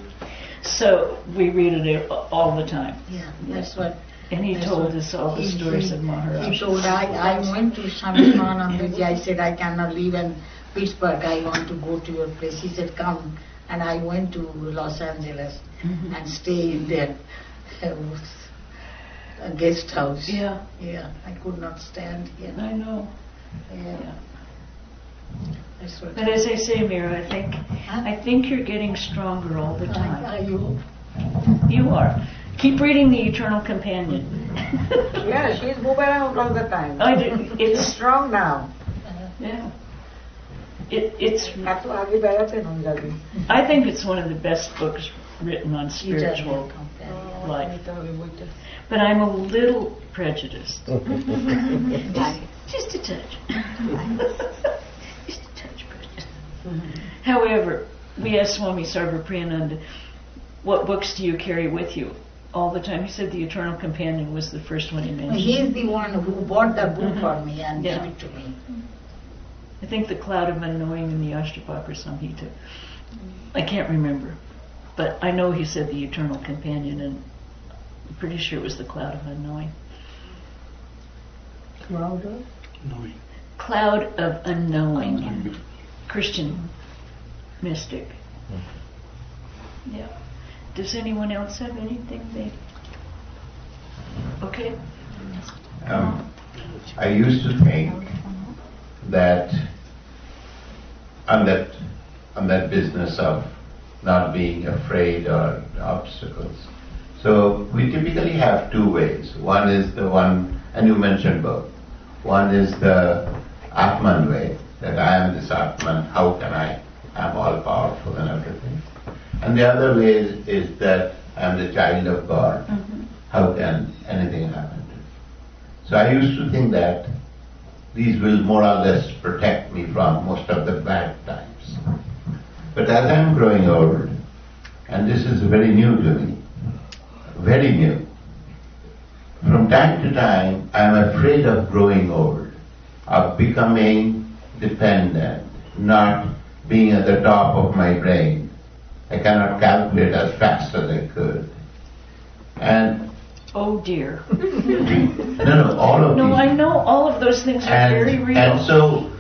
So we read it all the time. yeah, that's what. And he that's told what- us all the he- stories he- of Maharaj. He told, I went to Swami Shivanandaji, I said, I cannot live in Pittsburgh, I want to go to your place. He said, come. And I went to Los Angeles Mhm. and stayed in there. A guest house. Yeah, Yeah, I could not stand here. I know. Yeah. That's what. But as I say, Mira, I think you're getting stronger all the time. You. You are. Keep reading the Eternal Companion. Yeah, she's moving around all the time. It's She's strong now. yeah. It's. अब तो आगे बढ़ाते नहीं जल्दी. I think it's one of the best books written on spiritual companion. life. तो अभी बोलते. But I'm a little prejudiced. Just a touch. Just a touch prejudiced. However, we asked Swami Sarvapriyananda, what books do you carry with you all the time? He said the Eternal Companion was the first one he mentioned. He's the one who bought the book for me and Yeah. gave it to me. I think the Cloud of Unknowing and the Ashtapaka Samhita. I can't remember. But I know he said the Eternal Companion, and I'm pretty sure it was the Cloud of Unknowing. Cloud of Unknowing. Christian mystic. Yeah. Does anyone else have anything they... Okay. I used to think that on that business of not being afraid or obstacles. So we typically have two ways. One is the one, and you mentioned both. One is the Atman way, that I am this Atman, how can I'm all powerful and everything. And the other way is that I am the child of God, how can anything happen to me? So I used to think that these will more or less protect me from most of the bad times. But as I am growing old, and this is very new to me, very new, from time to time I am afraid of growing old, of becoming dependent, not being at the top of my brain. I cannot calculate as fast as I could. And oh dear. no, all of No, these. I know all of those things are very real. And so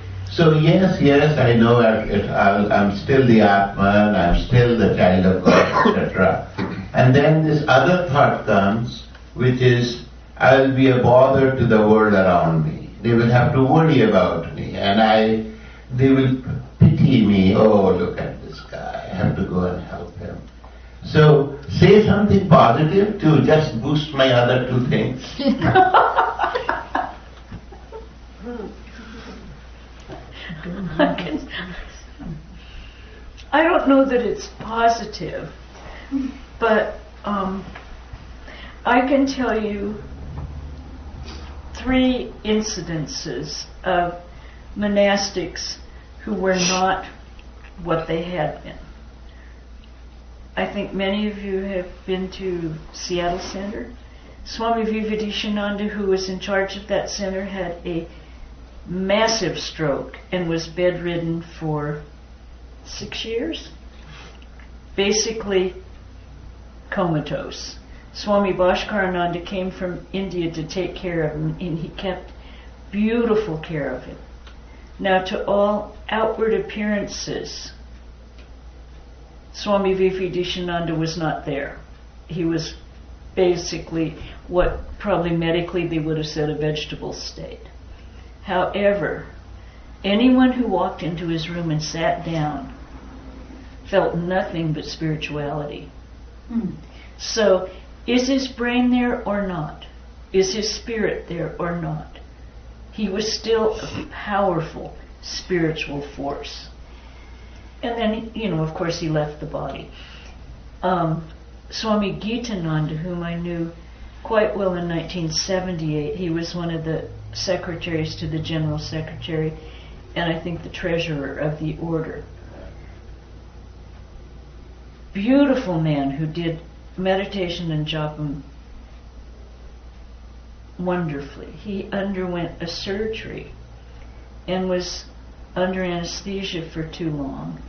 yes, I know I'm still the Atman, I'm still the child of God, etc. And then this other thought comes, which is, I will be a bother to the world around me. They will have to worry about me, and they will pity me. Oh, look at this guy, I have to go and help him. So say something positive to just boost my other two things. I don't know that it's positive, but I can tell you 3 incidences of monastics who were not what they had been. I think many of you have been to Seattle Center. Swami Vivedishananda, who was in charge of that center, had a massive stroke and was bedridden for 6 years. Basically comatose. Swami Bhaskarananda came from India to take care of him, and he kept beautiful care of him. Now, to all outward appearances, Swami Vivedishananda was not there. He was basically what probably medically they would have said a vegetable state. However, anyone who walked into his room and sat down felt nothing but spirituality. So, is his brain there or not? Is his spirit there or not? He was still a powerful spiritual force. And then, of course, he left the body. Swami Gitananda, whom I knew quite well in 1978, he was one of the secretaries to the General Secretary, and I think the treasurer of the order. Beautiful man who did meditation and japa wonderfully. He underwent a surgery and was under anesthesia for too long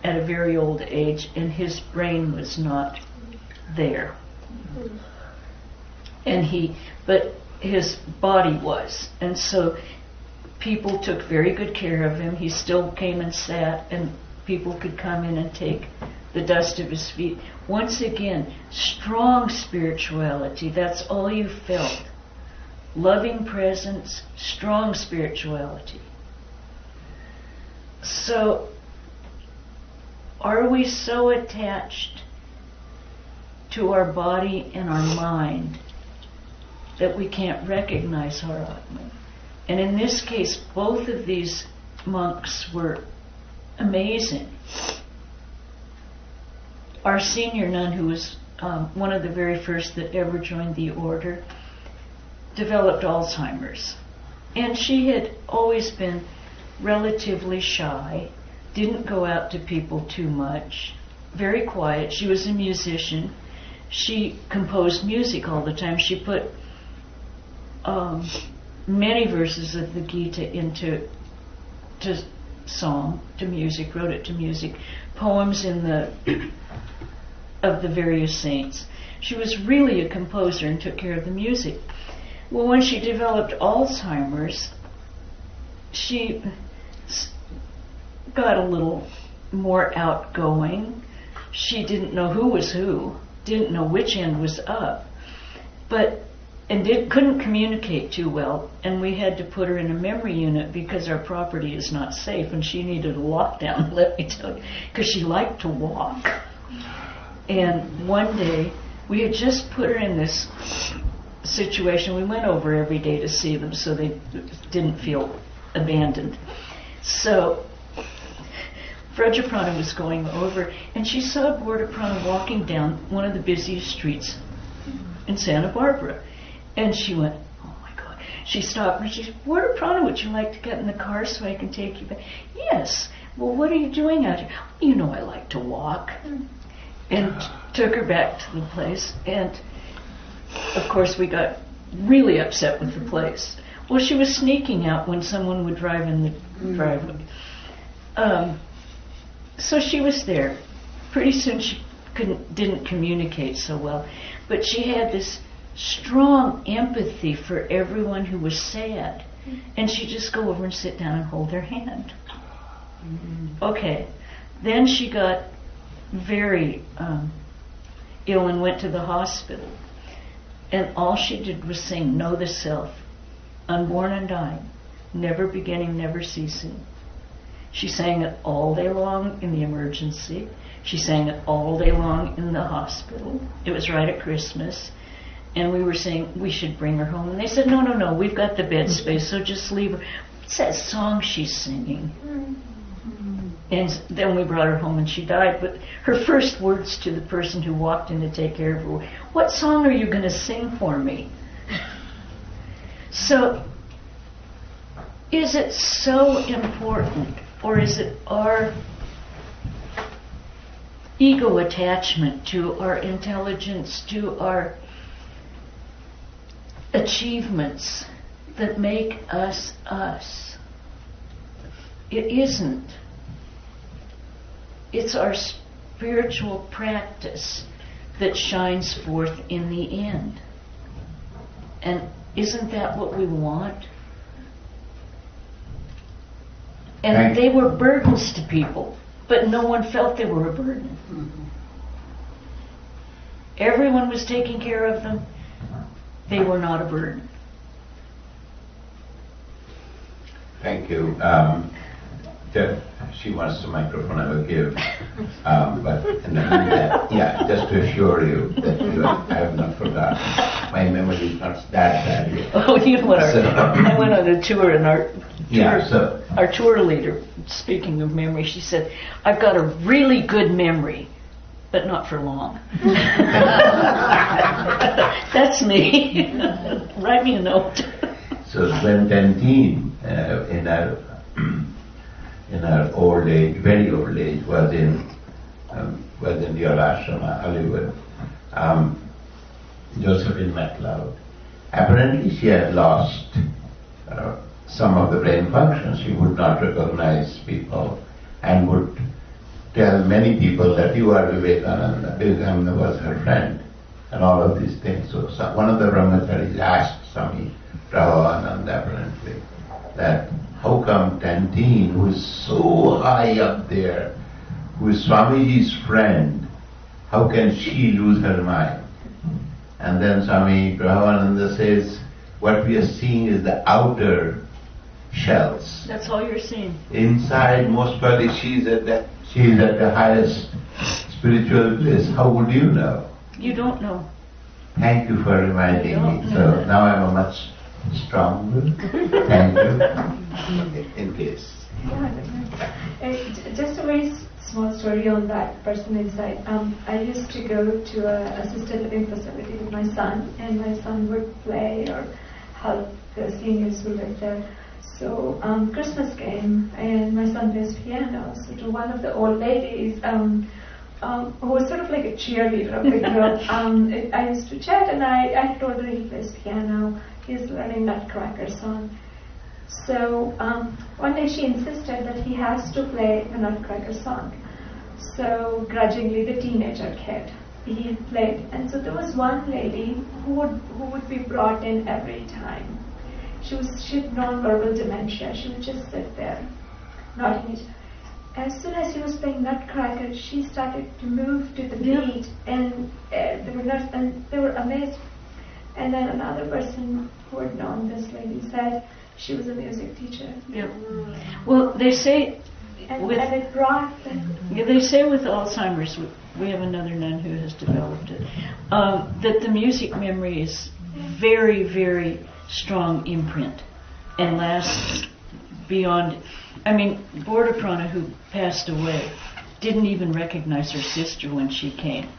at a very old age, and his brain was not there. But his body was. And so people took very good care of him. He still came and sat, and people could come in and take the dust of his feet. Once again, strong spirituality. That's all you felt. Loving presence, strong spirituality. So, are we so attached to our body and our mind that we can't recognize our Atman? And in this case, both of these monks were amazing. Our senior nun, who was one of the very first that ever joined the order, developed Alzheimer's. And she had always been relatively shy, didn't go out to people too much, very quiet. She was a musician. She composed music all the time. She put many verses of the Gita into song, to music, wrote it to music, poems of the various saints. She was really a composer and took care of the music. Well, when she developed Alzheimer's, she got a little more outgoing. She didn't know who was who, didn't know which end was up, couldn't communicate too well, and we had to put her in a memory unit because our property is not safe, and she needed a lockdown, let me tell you, because she liked to walk. And one day, we had just put her in this situation. We went over every day to see them so they didn't feel abandoned. So Pravrajika was going over, and she saw Pravrajika walking down one of the busiest streets in Santa Barbara. And she went, oh my God. She stopped and she said, Pravrajika, would you like to get in the car so I can take you back? Yes. Well, what are you doing out here? You know I like to walk. And took her back to the place. And of course we got really upset with the place. Well, she was sneaking out when someone would drive in the driveway. So she was there. Pretty soon she didn't communicate so well, but she had this strong empathy for everyone who was sad, and she'd just go over and sit down and hold their hand. Okay, then she got very ill and went to the hospital, and all she did was sing Know the Self, Unborn and Dying, Never Beginning, Never Ceasing. She sang it all day long in the emergency. She sang it all day long in the hospital. It was right at Christmas. And we were saying we should bring her home. And they said, no, we've got the bed space, so just leave her. What's that song she's singing? And then we brought her home and she died. But her first words to the person who walked in to take care of her were, what song are you going to sing for me? So, is it so important? Or is it our ego attachment to our intelligence, to our achievements that make us us? It isn't. It's our spiritual practice that shines forth in the end. And isn't that what we want? And they were burdens to people, but no one felt they were a burden. Everyone was taking care of them. They were not a burden. Thank you. She wants the microphone, I will give. But just to assure you that I have not forgotten. My memory is not that bad yet. Oh, you know what? I went on a tour, and our tour leader, speaking of memory, she said, I've got a really good memory, but not for long. That's me. Write me a note. So when Dantine, in her old age, very old age, was in your Ashrama, Hollywood, Josephine McLeod. Apparently she had lost some of the brain functions. She would not recognize people and would tell many people that you are Vivekananda. Vivekananda was her friend and all of these things. So one of the brahmacharis asked Swami Prabhupada apparently that how come Dantine, who is so high up there, who is Swamiji's friend, how can she lose her mind? And then Swami Prabhupada says, what we are seeing is the outer shells. That's all you're seeing. Inside, most probably she is at the highest spiritual bliss. How would you know? You don't know. Thank you for reminding me. So now I'm a much stronger. Thank you. In case. Just a very small story on that person inside. I used to go to an assisted living facility with my son, and my son would play or help the seniors who lived there. So Christmas came, and my son plays piano. So to one of the old ladies, who was sort of like a cheerleader of the group, I used to chat, and I told her he plays piano. He's learning Nutcracker song. So one day she insisted that he has to play the Nutcracker song. So grudgingly, the teenager kid, he played. And so there was one lady who would be brought in every time. She had non-verbal dementia. She would just sit there, nodding it. As soon as he was playing Nutcracker, she started to move to the beat, and they were amazed. And then another person who had known this lady said she was a music teacher. Yeah. Well, they say and it brought they say with Alzheimer's, we have another nun who has developed it, that the music memory is very, very strong imprint and lasts beyond. I mean, Bordaprana, who passed away, didn't even recognize her sister when she came.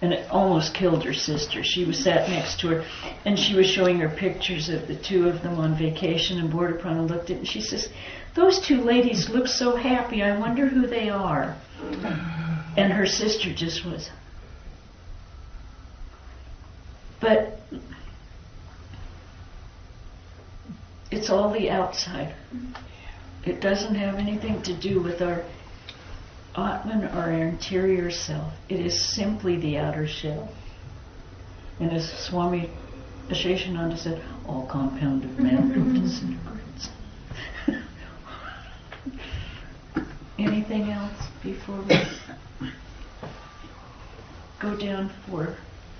And it almost killed her sister. She was sat next to her, and she was showing her pictures of the two of them on vacation, and Bordaprana looked at it, and she says, "Those two ladies look so happy, I wonder who they are." And her sister just was. But it's all the outside. It doesn't have anything to do with our Atman, our interior self. It is simply the outer shell. And as Swami Asheshananda said, all compounded matter disintegrates. Anything else before we go down for...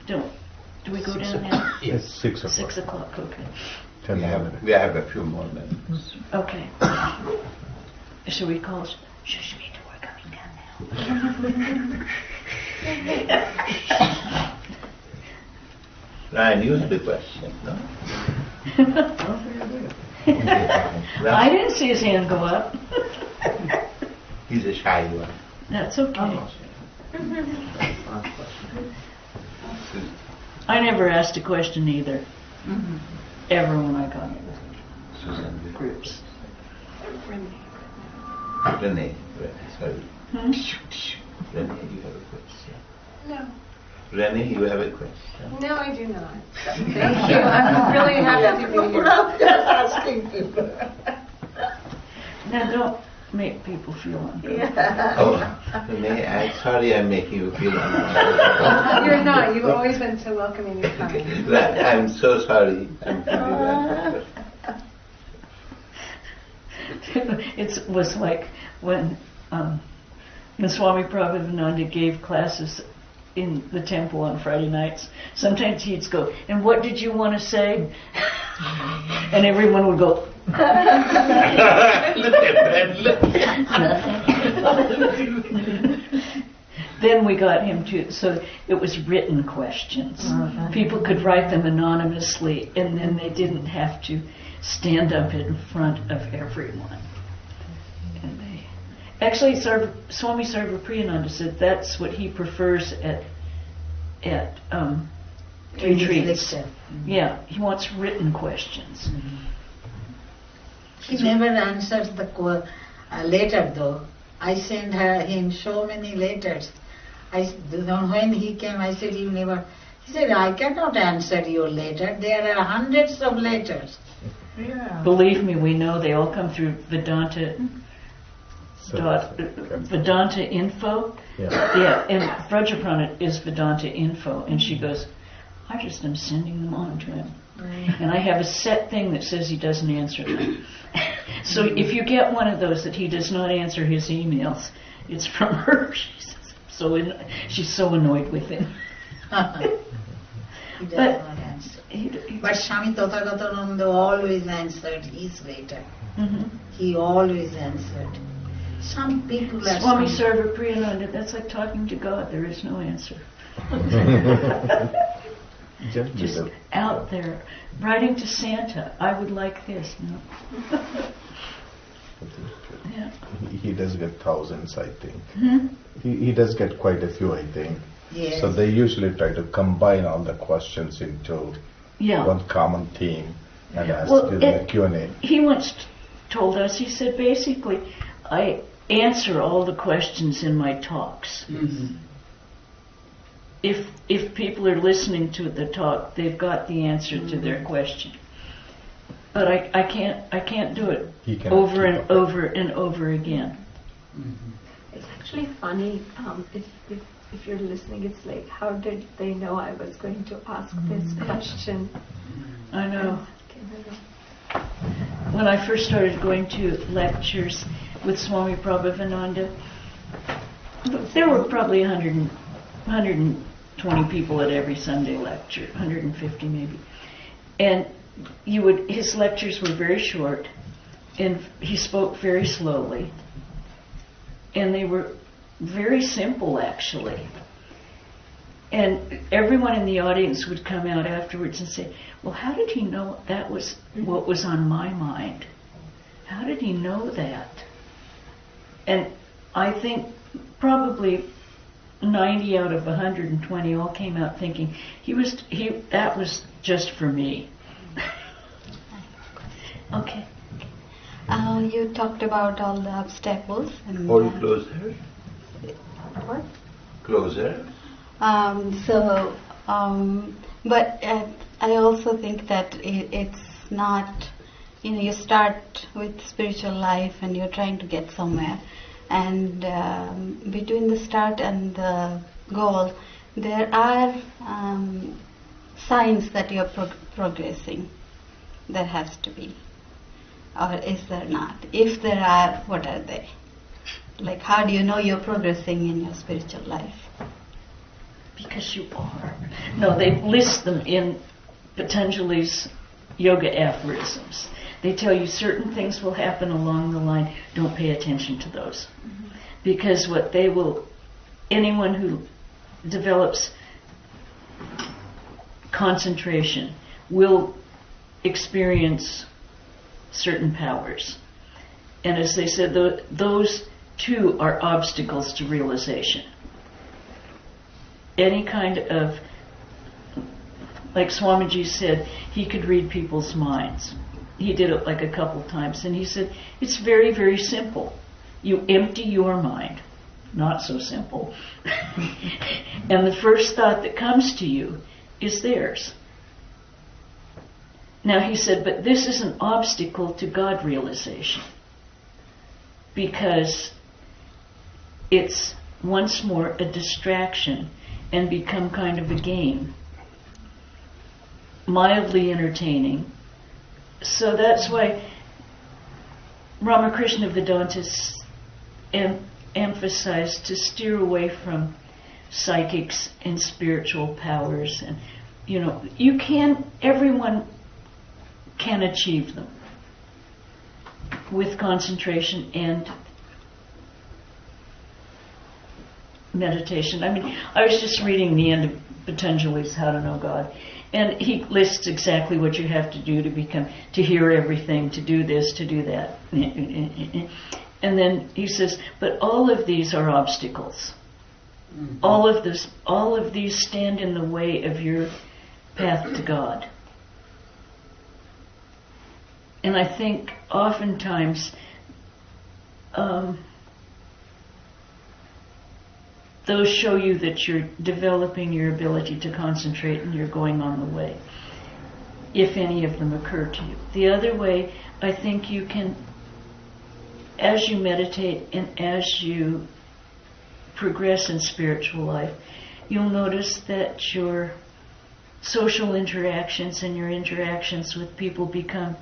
Do we go down now? Yes, 6 o'clock. 6 o'clock, okay. We have a few more minutes. Okay. Should we call Shushmita? We're coming down now. Ryan, use the question, no? I didn't see his hand go up. He's a shy one. That's okay. I never asked a question either. Ever when I got into groups. Renee, sorry. Hmm? Renee, you have a question. No. Renee, you have a question. No, I do not. Thank you. I'm really happy to be here. Asking people. Now don't make people feel uncomfortable. Oh, Renee, I'm sorry I'm making you feel uncomfortable. You're not. You've always been so welcoming and kind. I'm so sorry. I'm feeling uncomfortable. It was like when Swami Prabhupada gave classes in the temple on Friday nights. Sometimes he'd go, "And what did you want to say?" And everyone would go, Then we got him to, so it was written questions. People could write them anonymously, and then they didn't have to stand up in front of everyone. And actually, Swami Sarvapriyananda said that's what he prefers at retreats. Yeah, he wants written questions. He never answers the letter though. I sent him so many letters. When he came, I said, "You never." He said, "I cannot answer your letter. There are hundreds of letters." Yeah. Believe me, we know they all come through Vedanta. Vedanta info. Yeah, and Pravrajika is Vedanta info, and she goes, "I just am sending them on to him." And I have a set thing that says he doesn't answer them. So if you get one of those that he does not answer his emails, it's from her. She's so annoyed with him. He does not answer. But Swami Tathagatananda always answered his letter. He always answered. Some people are... Swami Sarvapriyananda, that's like talking to God. There is no answer. Just out there, writing to Santa, I would like this. No. Yeah. He does get thousands, I think. He does get quite a few, I think. Yes. So they usually try to combine all the questions into one common theme and ask the Q&A. He once told us, he said, basically, I answer all the questions in my talks. If people are listening to the talk, they've got the answer to their question. But I can't do it over and over and over again. It's actually funny. If you're listening, it's like, how did they know I was going to ask this question? I know. When I first started going to lectures with Swami Prabhupada, there were probably 120 people at every Sunday lecture, 150 maybe. And his lectures were very short, and he spoke very slowly. And they were very simple, actually. And everyone in the audience would come out afterwards and say, "Well, how did he know that was what was on my mind? how did he know that? And I think probably 90 out of 120 all came out thinking that was just for me. Okay. You talked about all the obstacles. And, Hold closer. What? Closer. But I also think that it's not, you start with spiritual life and you're trying to get somewhere. And between the start and the goal, there are signs that you're progressing. There has to be. Or is there not? If there are, what are they? Like, how do you know you're progressing in your spiritual life? Because you are. No, they list them in Patanjali's yoga aphorisms. They tell you certain things will happen along the line. Don't pay attention to those. Mm-hmm. Because anyone who develops concentration will experience certain powers. And as they said, those two are obstacles to realization. Any kind of, like Swamiji said, he could read people's minds. He did it like a couple times, and he said, it's very, very simple. You empty your mind. Not so simple. And the first thought that comes to you is theirs. Now he said, but this is an obstacle to God realization, because it's once more a distraction and become kind of a game, mildly entertaining. So that's why Ramakrishna Vedantas emphasized to steer away from psychics and spiritual powers. And everyone can achieve them with concentration and meditation. I mean, I was just reading the end of Patanjali's How to Know God, and he lists exactly what you have to do to hear everything, to do this, to do that. And then he says, but all of these are obstacles. Mm-hmm. All of these stand in the way of your path to God. And I think oftentimes those show you that you're developing your ability to concentrate and you're going on the way, if any of them occur to you. The other way, I think you can, as you meditate and as you progress in spiritual life, you'll notice that your social interactions and your interactions with people become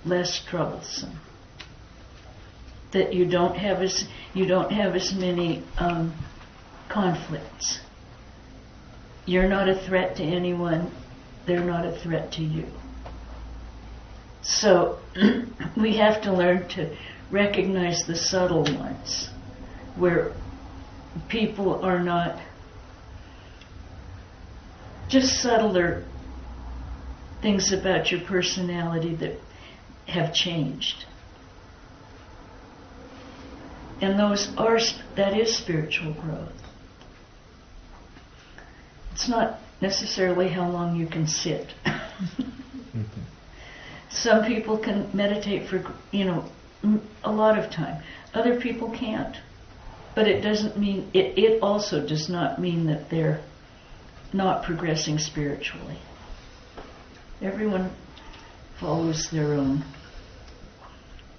less troublesome. That you don't have as many conflicts. You're not a threat to anyone. They're not a threat to you. So we have to learn to recognize the subtle ones, where people are not just subtler things about your personality that have changed. And that is spiritual growth. It's not necessarily how long you can sit. Some people can meditate for, a lot of time. Other people can't. But it doesn't mean, it also does not mean that they're not progressing spiritually. Everyone follows their own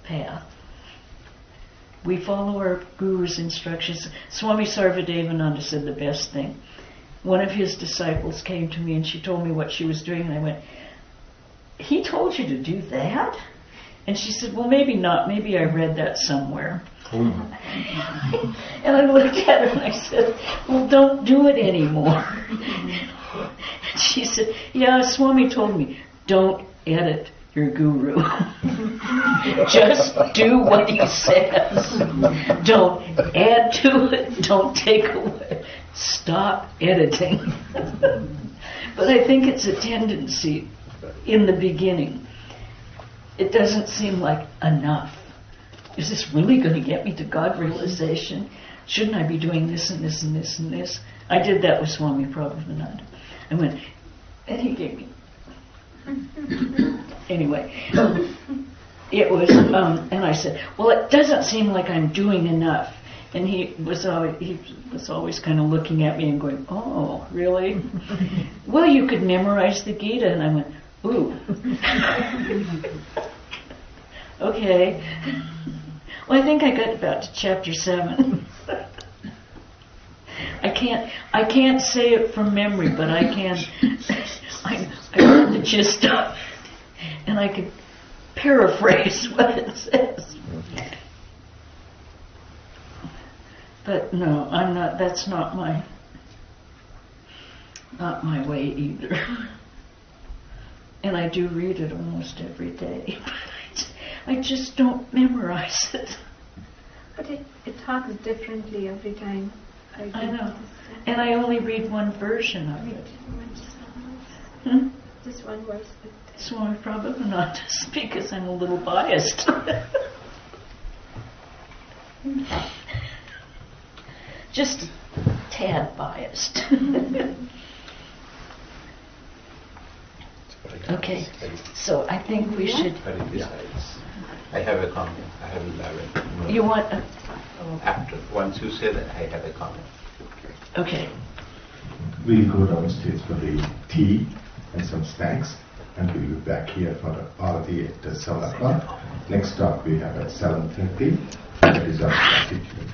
path. We follow our guru's instructions. Swami Sarvadevananda said the best thing. One of his disciples came to me and she told me what she was doing, and I went, he told you to do that? And she said, well, maybe not. Maybe I read that somewhere. And I looked at her and I said, well, don't do it anymore. And she said, yeah, Swami told me, don't edit your guru. Just do what he says. Don't add to it. Don't take away. Stop editing. But I think it's a tendency in the beginning it doesn't seem like enough. Is this really going to get me to God realization? Shouldn't I be doing this and this and this and this? I did that with Swami Prabhupada. I went, and he gave me. Anyway, it was, and I said, well, it doesn't seem like I'm doing enough. And he was always kind of looking at me and going, oh, really? Well, you could memorize the Gita. And I went, ooh. Okay. Well, I think I got about to chapter 7. I can't say it from memory, but I can. I got the gist of it, and I could paraphrase what it says. But no, I'm not. That's not my way either. And I do read it almost every day. I just don't memorize it. But it talks differently every time. I know. And I only read one version of it. Just one verse. Swami Prabhupada, because I'm a little biased. Just a tad biased. Okay, so I think we should. I have a comment. I have 11. You want? After once you say that, I have a comment. Okay. We'll go downstairs for the tea and some snacks, and we'll be back here for the Arati at 7 o'clock. Next talk we have at 7:30. That is our gratitude.